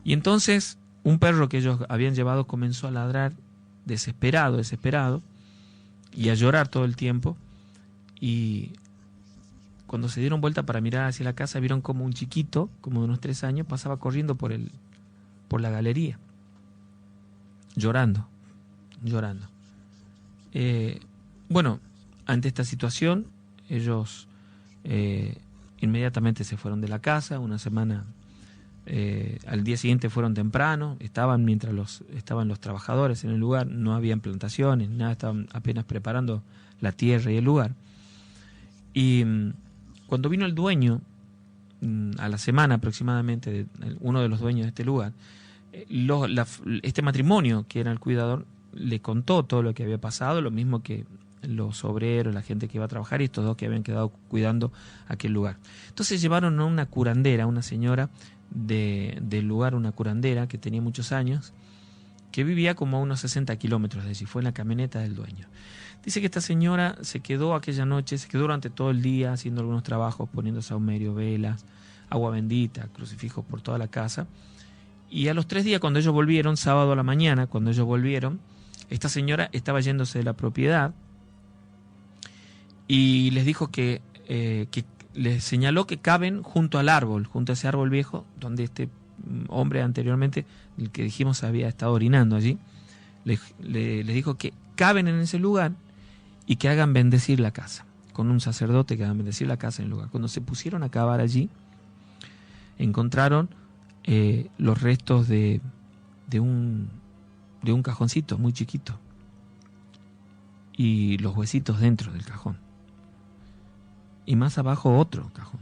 Y entonces un perro que ellos habían llevado comenzó a ladrar desesperado, y a llorar todo el tiempo. Y cuando se dieron vuelta para mirar hacia la casa, vieron como un chiquito, como de unos 3 años, pasaba corriendo por la galería, llorando. Bueno, ante esta situación, ellos inmediatamente se fueron de la casa. Una semana, al día siguiente fueron temprano, estaban los trabajadores en el lugar, no habían plantaciones, nada, estaban apenas preparando la tierra y el lugar. Y cuando vino el dueño, a la semana aproximadamente, uno de los dueños de este lugar, este matrimonio que era el cuidador le contó todo lo que había pasado, lo mismo que los obreros, la gente que iba a trabajar, y estos 2 que habían quedado cuidando aquel lugar. Entonces llevaron a una curandera, una señora del lugar, una curandera que tenía muchos años, que vivía como a unos 60 kilómetros de allí, fue en la camioneta del dueño. Dice que esta señora se quedó aquella noche, se quedó durante todo el día haciendo algunos trabajos, poniendo saumerio, velas, agua bendita, crucifijos por toda la casa. Y a los 3 días, cuando ellos volvieron, sábado a la mañana, cuando ellos volvieron, esta señora estaba yéndose de la propiedad y les dijo que les señaló que caben junto al árbol, junto a ese árbol viejo, donde este hombre anteriormente, el que dijimos había estado orinando allí. Les dijo que caben en ese lugar y que hagan bendecir la casa, con un sacerdote que hagan bendecir la casa en el lugar. Cuando se pusieron a cavar allí, encontraron los restos de un cajoncito muy chiquito y los huesitos dentro del cajón, y más abajo otro cajón.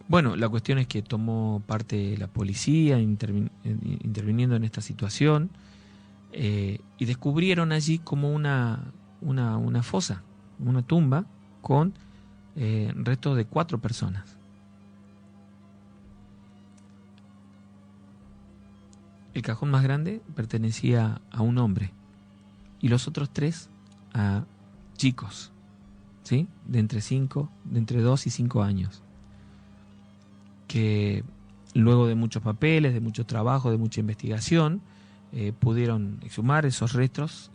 Bueno, la cuestión es que tomó parte la policía interviniendo en esta situación, y descubrieron allí como una fosa, una tumba con restos de 4 personas. El cajón más grande pertenecía a un hombre y los otros 3 a chicos, ¿sí? de entre 2 y 5 años, que luego de muchos papeles, de mucho trabajo, de mucha investigación, pudieron exhumar esos restos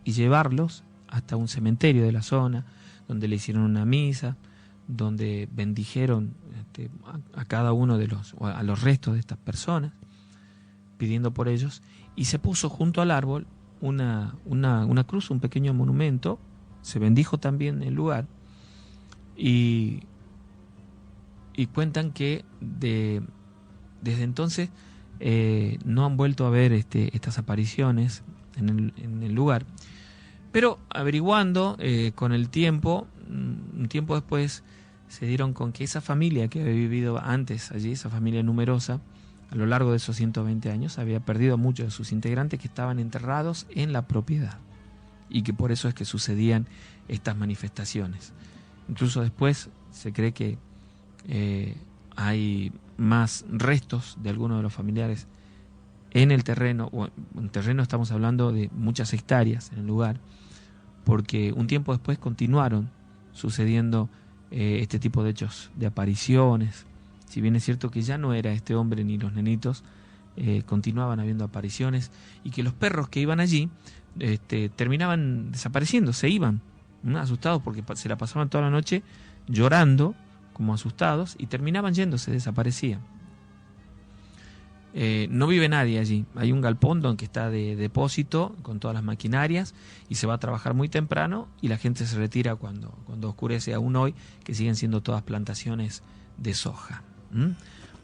y llevarlos hasta un cementerio de la zona, donde le hicieron una misa, donde bendijeron a cada uno a los restos de estas personas, pidiendo por ellos, y se puso junto al árbol una cruz, un pequeño monumento. Se bendijo también el lugar, y cuentan que desde entonces no han vuelto a ver estas apariciones en el lugar. Pero averiguando con el tiempo, un tiempo después, se dieron con que esa familia que había vivido antes allí, esa familia numerosa, a lo largo de esos 120 años, había perdido a muchos de sus integrantes que estaban enterrados en la propiedad, y que por eso es que sucedían estas manifestaciones. Incluso después se cree que hay más restos de algunos de los familiares en el terreno, o en terreno estamos hablando de muchas hectáreas en el lugar, porque un tiempo después continuaron sucediendo este tipo de hechos, de apariciones. Si bien es cierto que ya no era este hombre ni los nenitos, continuaban habiendo apariciones, y que los perros que iban allí terminaban desapareciendo, se iban, ¿no? Asustados porque se la pasaban toda la noche llorando como asustados y terminaban yéndose, desaparecían. No vive nadie allí. Hay un galpón donde está de depósito con todas las maquinarias y se va a trabajar muy temprano y la gente se retira cuando oscurece, aún hoy, que siguen siendo todas plantaciones de soja.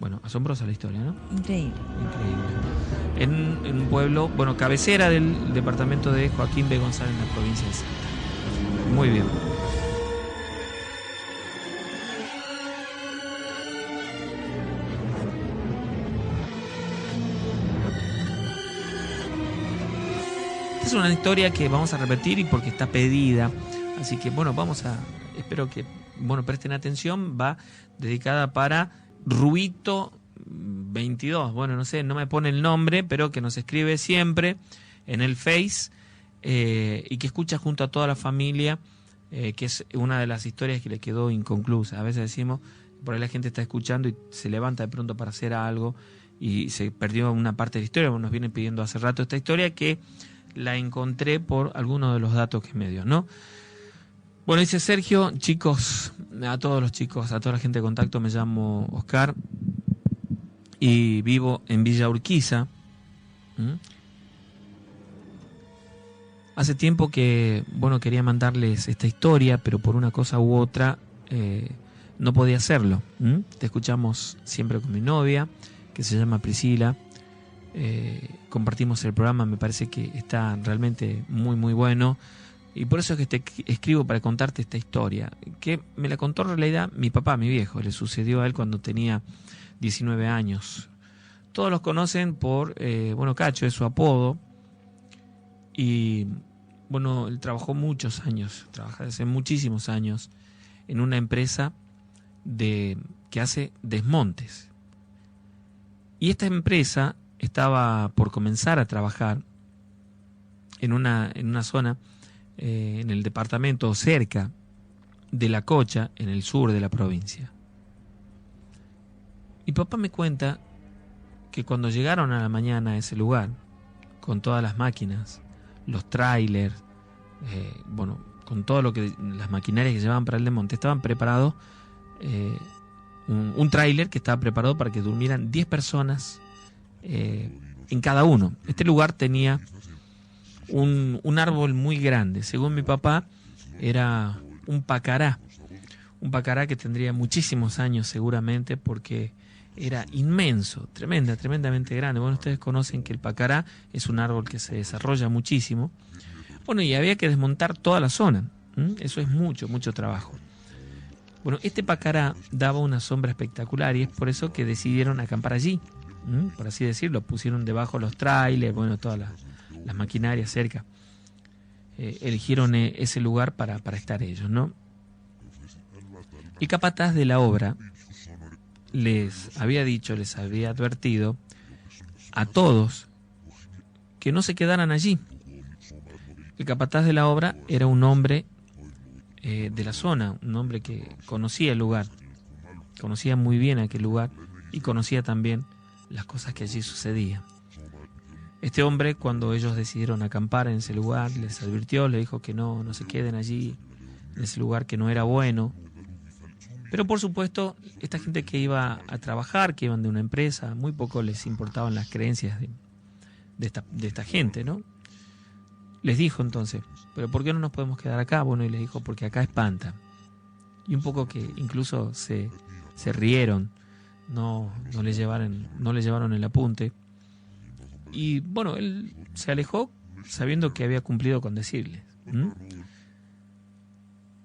Bueno, asombrosa la historia, ¿no? Increíble. Increíble. En un pueblo, bueno, cabecera del departamento de Joaquín B. González en la provincia de Salta. Muy bien. Es una historia que vamos a repetir y porque está pedida, así que bueno, espero que presten atención. Va dedicada para Ruito 22, bueno, no sé, no me pone el nombre, pero que nos escribe siempre en el Face y que escucha junto a toda la familia, que es una de las historias que le quedó inconclusa. A veces decimos, por ahí la gente está escuchando y se levanta de pronto para hacer algo y se perdió una parte de la historia. Nos vienen pidiendo hace rato esta historia que la encontré por algunos de los datos que me dio, ¿no? Bueno, dice Sergio, chicos, a todos los chicos, a toda la gente de contacto, me llamo Oscar y vivo en Villa Urquiza. Hace tiempo que, quería mandarles esta historia, pero por una cosa u otra no podía hacerlo. Te escuchamos siempre con mi novia, que se llama Priscila. Compartimos el programa, me parece que está realmente muy muy bueno y por eso es que te escribo para contarte esta historia, que me la contó en realidad mi papá, mi viejo. Le sucedió a él cuando tenía 19 años. Todos los conocen por Cacho es su apodo, y él trabajó muchos años, trabaja hace muchísimos años en una empresa que hace desmontes, y esta empresa estaba por comenzar a trabajar en una zona, en el departamento cerca de La Cocha, en el sur de la provincia. Mi papá me cuenta que cuando llegaron a la mañana a ese lugar, con todas las máquinas, los trailers, con todo lo que las maquinarias que llevaban para el desmonte, estaban preparados, un tráiler que estaba preparado para que durmieran 10 personas en cada uno. Este lugar tenía un árbol muy grande. Según mi papá, era un pacará que tendría muchísimos años seguramente, porque era inmenso, tremendamente grande. Bueno, ustedes conocen que el pacará es un árbol que se desarrolla muchísimo. Y había que desmontar toda la zona. Eso es mucho trabajo. Bueno, este pacará daba una sombra espectacular y es por eso que decidieron acampar allí. Por así decirlo, pusieron debajo los trailers, todas las maquinarias cerca. Eligieron ese lugar para estar ellos, ¿no? El capataz de la obra les había advertido a todos que no se quedaran allí. El capataz de la obra era un hombre de la zona, un hombre que conocía el lugar, conocía muy bien aquel lugar y conocía también las cosas que allí sucedían. Este hombre, cuando ellos decidieron acampar en ese lugar, les advirtió, les dijo que no se queden allí, en ese lugar, que no era bueno. Pero por supuesto, esta gente que iba a trabajar, que iban de una empresa, muy poco les importaban las creencias de esta gente, ¿no? Les dijo entonces, ¿pero por qué no nos podemos quedar acá? Y les dijo, porque acá espanta. Y un poco que incluso se rieron, no le llevaron el apunte. Y él se alejó sabiendo que había cumplido con decirles.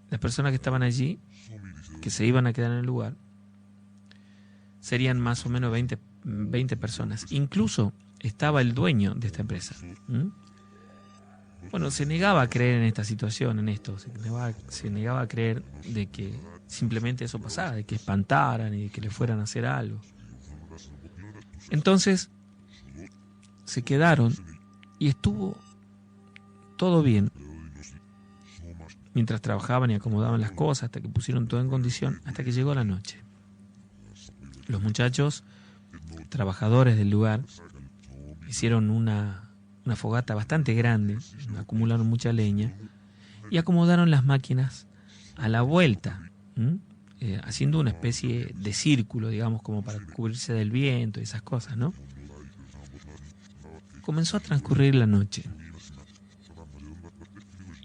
Las personas que estaban allí, que se iban a quedar en el lugar, serían más o menos 20 personas. Incluso estaba el dueño de esta empresa. Se negaba a creer en esta situación, en esto. Se negaba a creer de que simplemente eso pasaba, de que espantaran y de que le fueran a hacer algo. Entonces, se quedaron y estuvo todo bien mientras trabajaban y acomodaban las cosas hasta que pusieron todo en condición, hasta que llegó la noche. Los muchachos, trabajadores del lugar, hicieron una fogata bastante grande, acumularon mucha leña y acomodaron las máquinas a la vuelta, haciendo una especie de círculo, digamos, como para cubrirse del viento y esas cosas, ¿no? Comenzó a transcurrir la noche.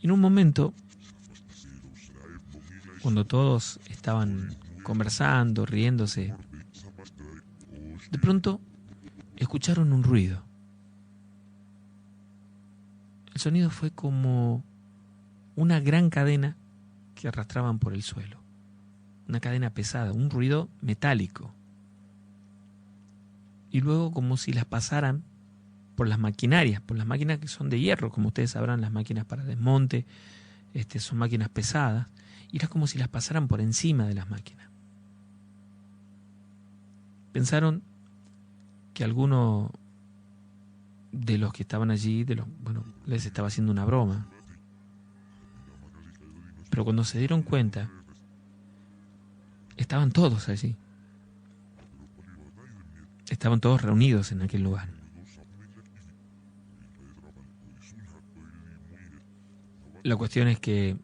Y en un momento, cuando todos estaban conversando, riéndose, de pronto escucharon un ruido. El sonido fue como una gran cadena que arrastraban por el suelo. Una cadena pesada, un ruido metálico. Y luego como si las pasaran por las maquinarias, por las máquinas que son de hierro, como ustedes sabrán, las máquinas para desmonte, son máquinas pesadas, y era como si las pasaran por encima de las máquinas. Pensaron que alguno de los que estaban allí, les estaba haciendo una broma. Pero cuando se dieron cuenta, estaban todos allí. Estaban todos reunidos en aquel lugar. La cuestión es que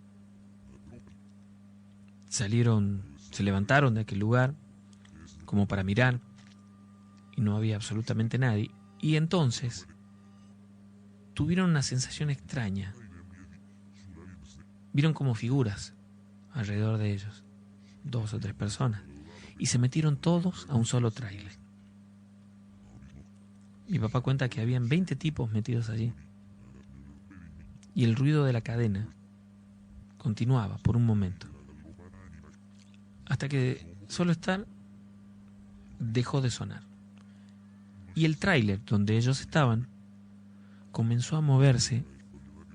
se levantaron de aquel lugar como para mirar y no había absolutamente nadie. Y entonces tuvieron una sensación extraña. Vieron como figuras alrededor de ellos, 2 o 3 personas, y se metieron todos a un solo tráiler. Mi papá cuenta que habían 20 tipos metidos allí. Y el ruido de la cadena continuaba por un momento. Hasta que solo estar dejó de sonar. Y el tráiler donde ellos estaban comenzó a moverse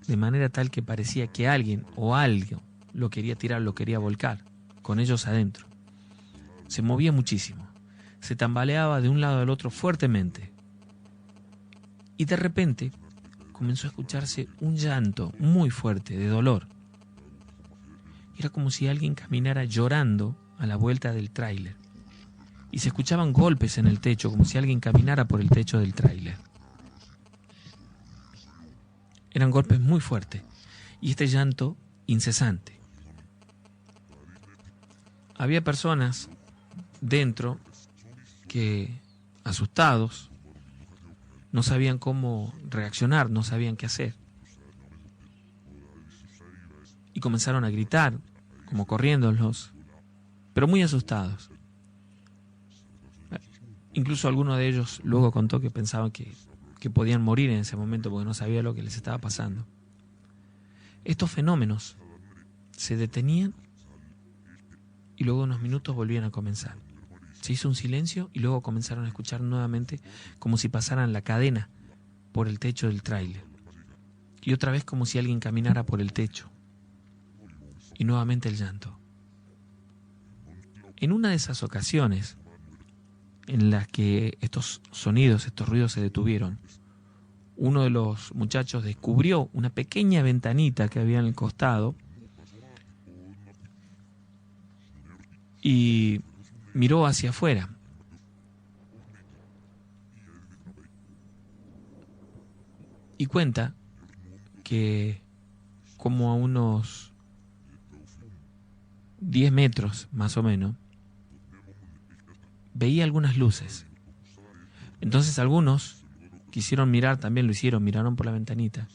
de manera tal que parecía que alguien o algo lo quería tirar, lo quería volcar, con ellos adentro. Se movía muchísimo. Se tambaleaba de un lado al otro fuertemente. Y de repente comenzó a escucharse un llanto muy fuerte de dolor. Era como si alguien caminara llorando a la vuelta del tráiler. Y se escuchaban golpes en el techo, como si alguien caminara por el techo del tráiler. Eran golpes muy fuertes y este llanto incesante. Había personas dentro que, asustados, no sabían cómo reaccionar, no sabían qué hacer. Y comenzaron a gritar, como corriéndolos, pero muy asustados. Incluso alguno de ellos luego contó que pensaban que podían morir en ese momento porque no sabía lo que les estaba pasando. Estos fenómenos se detenían y luego unos minutos volvían a comenzar. Se hizo un silencio y luego comenzaron a escuchar nuevamente como si pasaran la cadena por el techo del tráiler. Y otra vez como si alguien caminara por el techo. Y nuevamente el llanto. En una de esas ocasiones en las que estos sonidos, estos ruidos se detuvieron, uno de los muchachos descubrió una pequeña ventanita que había en el costado y miró hacia afuera. Y cuenta que como a unos 10 metros más o menos, veía algunas luces. Entonces algunos quisieron mirar, también lo hicieron, miraron por la ventanita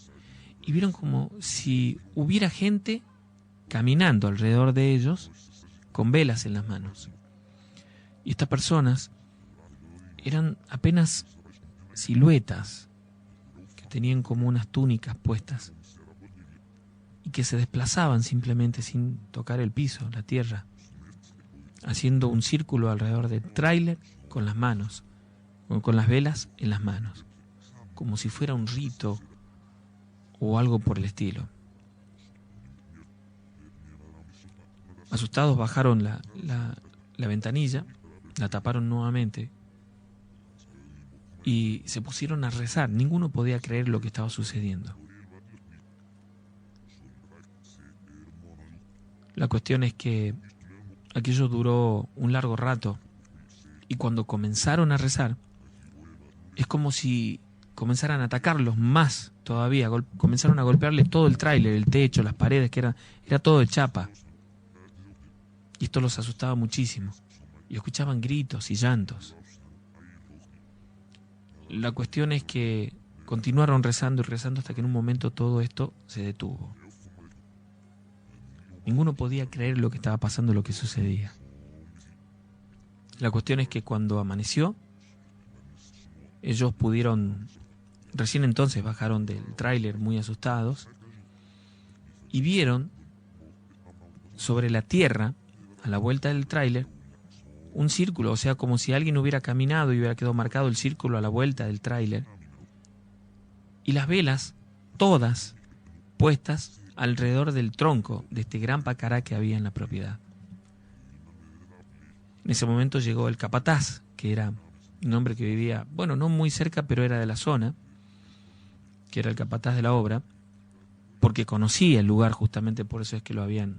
y vieron como si hubiera gente caminando alrededor de ellos con velas en las manos. Y estas personas eran apenas siluetas que tenían como unas túnicas puestas y que se desplazaban simplemente sin tocar el piso, la tierra, haciendo un círculo alrededor del tráiler con las manos, con las velas en las manos, como si fuera un rito o algo por el estilo. Asustados bajaron la ventanilla, la taparon nuevamente y se pusieron a rezar. Ninguno podía creer lo que estaba sucediendo. La cuestión es que aquello duró un largo rato y cuando comenzaron a rezar, es como si comenzaran a atacarlos más todavía. Comenzaron a golpearle todo el tráiler, el techo, las paredes, que era todo de chapa. Y esto los asustaba muchísimo. Y escuchaban gritos y llantos. La cuestión es que continuaron rezando y rezando hasta que en un momento todo esto se detuvo. Ninguno podía creer lo que estaba pasando, lo que sucedía. La cuestión es que cuando amaneció, ellos pudieron, recién entonces bajaron del tráiler muy asustados y vieron sobre la tierra, a la vuelta del tráiler, un círculo, o sea, como si alguien hubiera caminado y hubiera quedado marcado el círculo a la vuelta del tráiler. Y las velas, todas puestas alrededor del tronco de este gran pacará que había en la propiedad. En ese momento llegó el capataz, que era un hombre que vivía, bueno, no muy cerca, pero era de la zona, que era el capataz de la obra, porque conocía el lugar, justamente por eso es que lo habían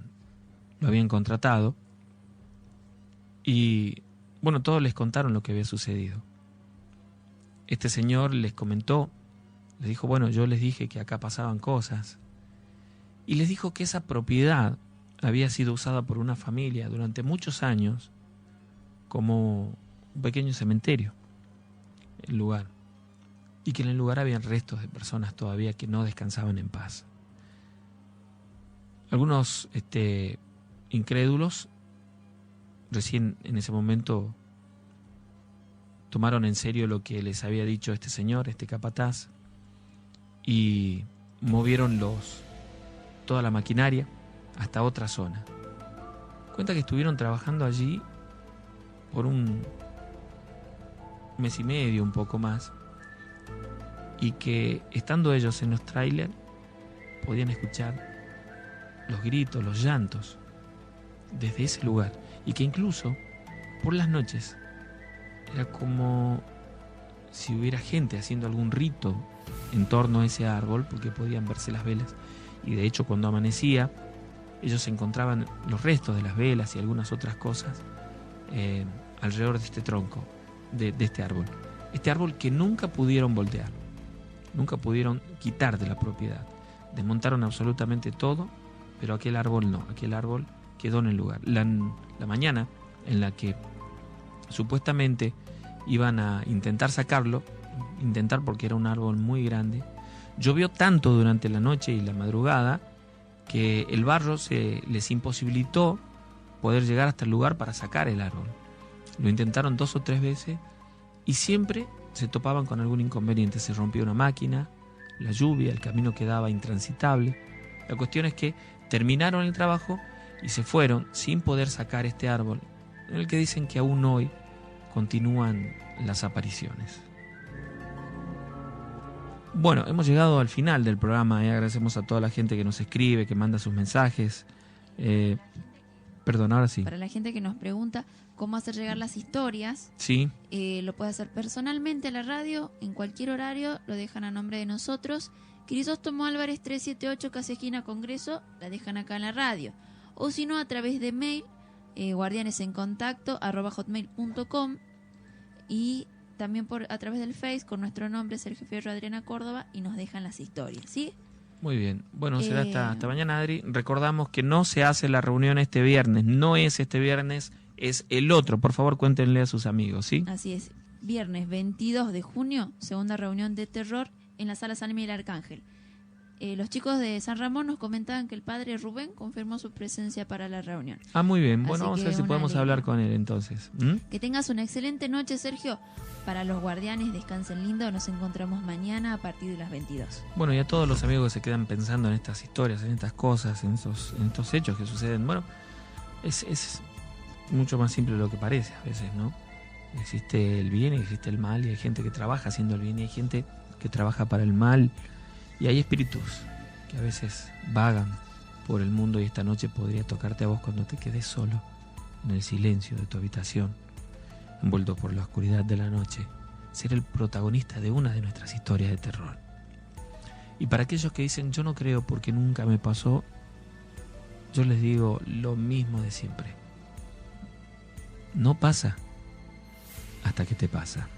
contratado. Y bueno, todos les contaron lo que había sucedido. Este señor les comentó, les dijo, bueno, yo les dije que acá pasaban cosas. Y les dijo que esa propiedad había sido usada por una familia durante muchos años como un pequeño cementerio, el lugar. Y que en el lugar habían restos de personas todavía que no descansaban en paz. Algunos incrédulos recién en ese momento tomaron en serio lo que les había dicho este señor, este capataz, y movieron toda la maquinaria hasta otra zona. Cuenta que estuvieron trabajando allí por un mes y medio, un poco más, y que estando ellos en los trailers podían escuchar los gritos, los llantos desde ese lugar, y que incluso por las noches era como si hubiera gente haciendo algún rito en torno a ese árbol, porque podían verse las velas. Y de hecho, cuando amanecía, ellos encontraban los restos de las velas y algunas otras cosas alrededor de este tronco, de este árbol. Este árbol que nunca pudieron voltear, nunca pudieron quitar de la propiedad. Desmontaron absolutamente todo, pero aquel árbol no, aquel árbol quedó en el lugar. La mañana en la que supuestamente iban a intentar sacarlo, porque era un árbol muy grande, llovió tanto durante la noche y la madrugada que el barro se les imposibilitó poder llegar hasta el lugar para sacar el árbol. Lo intentaron 2 o 3 veces y siempre se topaban con algún inconveniente. Se rompió una máquina, la lluvia, el camino quedaba intransitable. La cuestión es que terminaron el trabajo y se fueron sin poder sacar este árbol, en el que dicen que aún hoy continúan las apariciones. Bueno, hemos llegado al final del programa. Agradecemos a toda la gente que nos escribe, que manda sus mensajes. Perdón, ahora sí. Para la gente que nos pregunta cómo hacer llegar las historias, sí, lo puede hacer personalmente a la radio, en cualquier horario, lo dejan a nombre de nosotros. Crisóstomo Álvarez 378, casi esquina Congreso, la dejan acá en la radio. O si no, a través de mail, guardianesencontacto@hotmail.com, y también a través del Face con nuestro nombre, Sergio Fierro, Adriana Córdoba, y nos dejan las historias, ¿sí? Muy bien. Bueno, será hasta mañana, Adri. Recordamos que no se hace la reunión este viernes. No es este viernes, es el otro. Por favor, cuéntenle a sus amigos, ¿sí? Así es. Viernes 22 de junio, segunda reunión de terror en la Sala San Miguel Arcángel. Los chicos de San Ramón nos comentaban que el padre Rubén confirmó su presencia para la reunión. Ah, muy bien. Bueno, Así vamos a ver que si podemos una hablar con él entonces. Que tengas una excelente noche, Sergio. Para los guardianes, descansen lindo. Nos encontramos mañana a partir de las 22. Bueno, y a todos los amigos que se quedan pensando en estas historias, en estas cosas, en estos hechos que suceden. Bueno, es mucho más simple de lo que parece a veces, ¿no? Existe el bien y existe el mal, y hay gente que trabaja haciendo el bien y hay gente que trabaja para el mal, y hay espíritus que a veces vagan por el mundo, y esta noche podría tocarte a vos cuando te quedes solo en el silencio de tu habitación, envuelto por la oscuridad de la noche, ser el protagonista de una de nuestras historias de terror. Y para aquellos que dicen yo no creo porque nunca me pasó, yo les digo lo mismo de siempre. No pasa hasta que te pasa.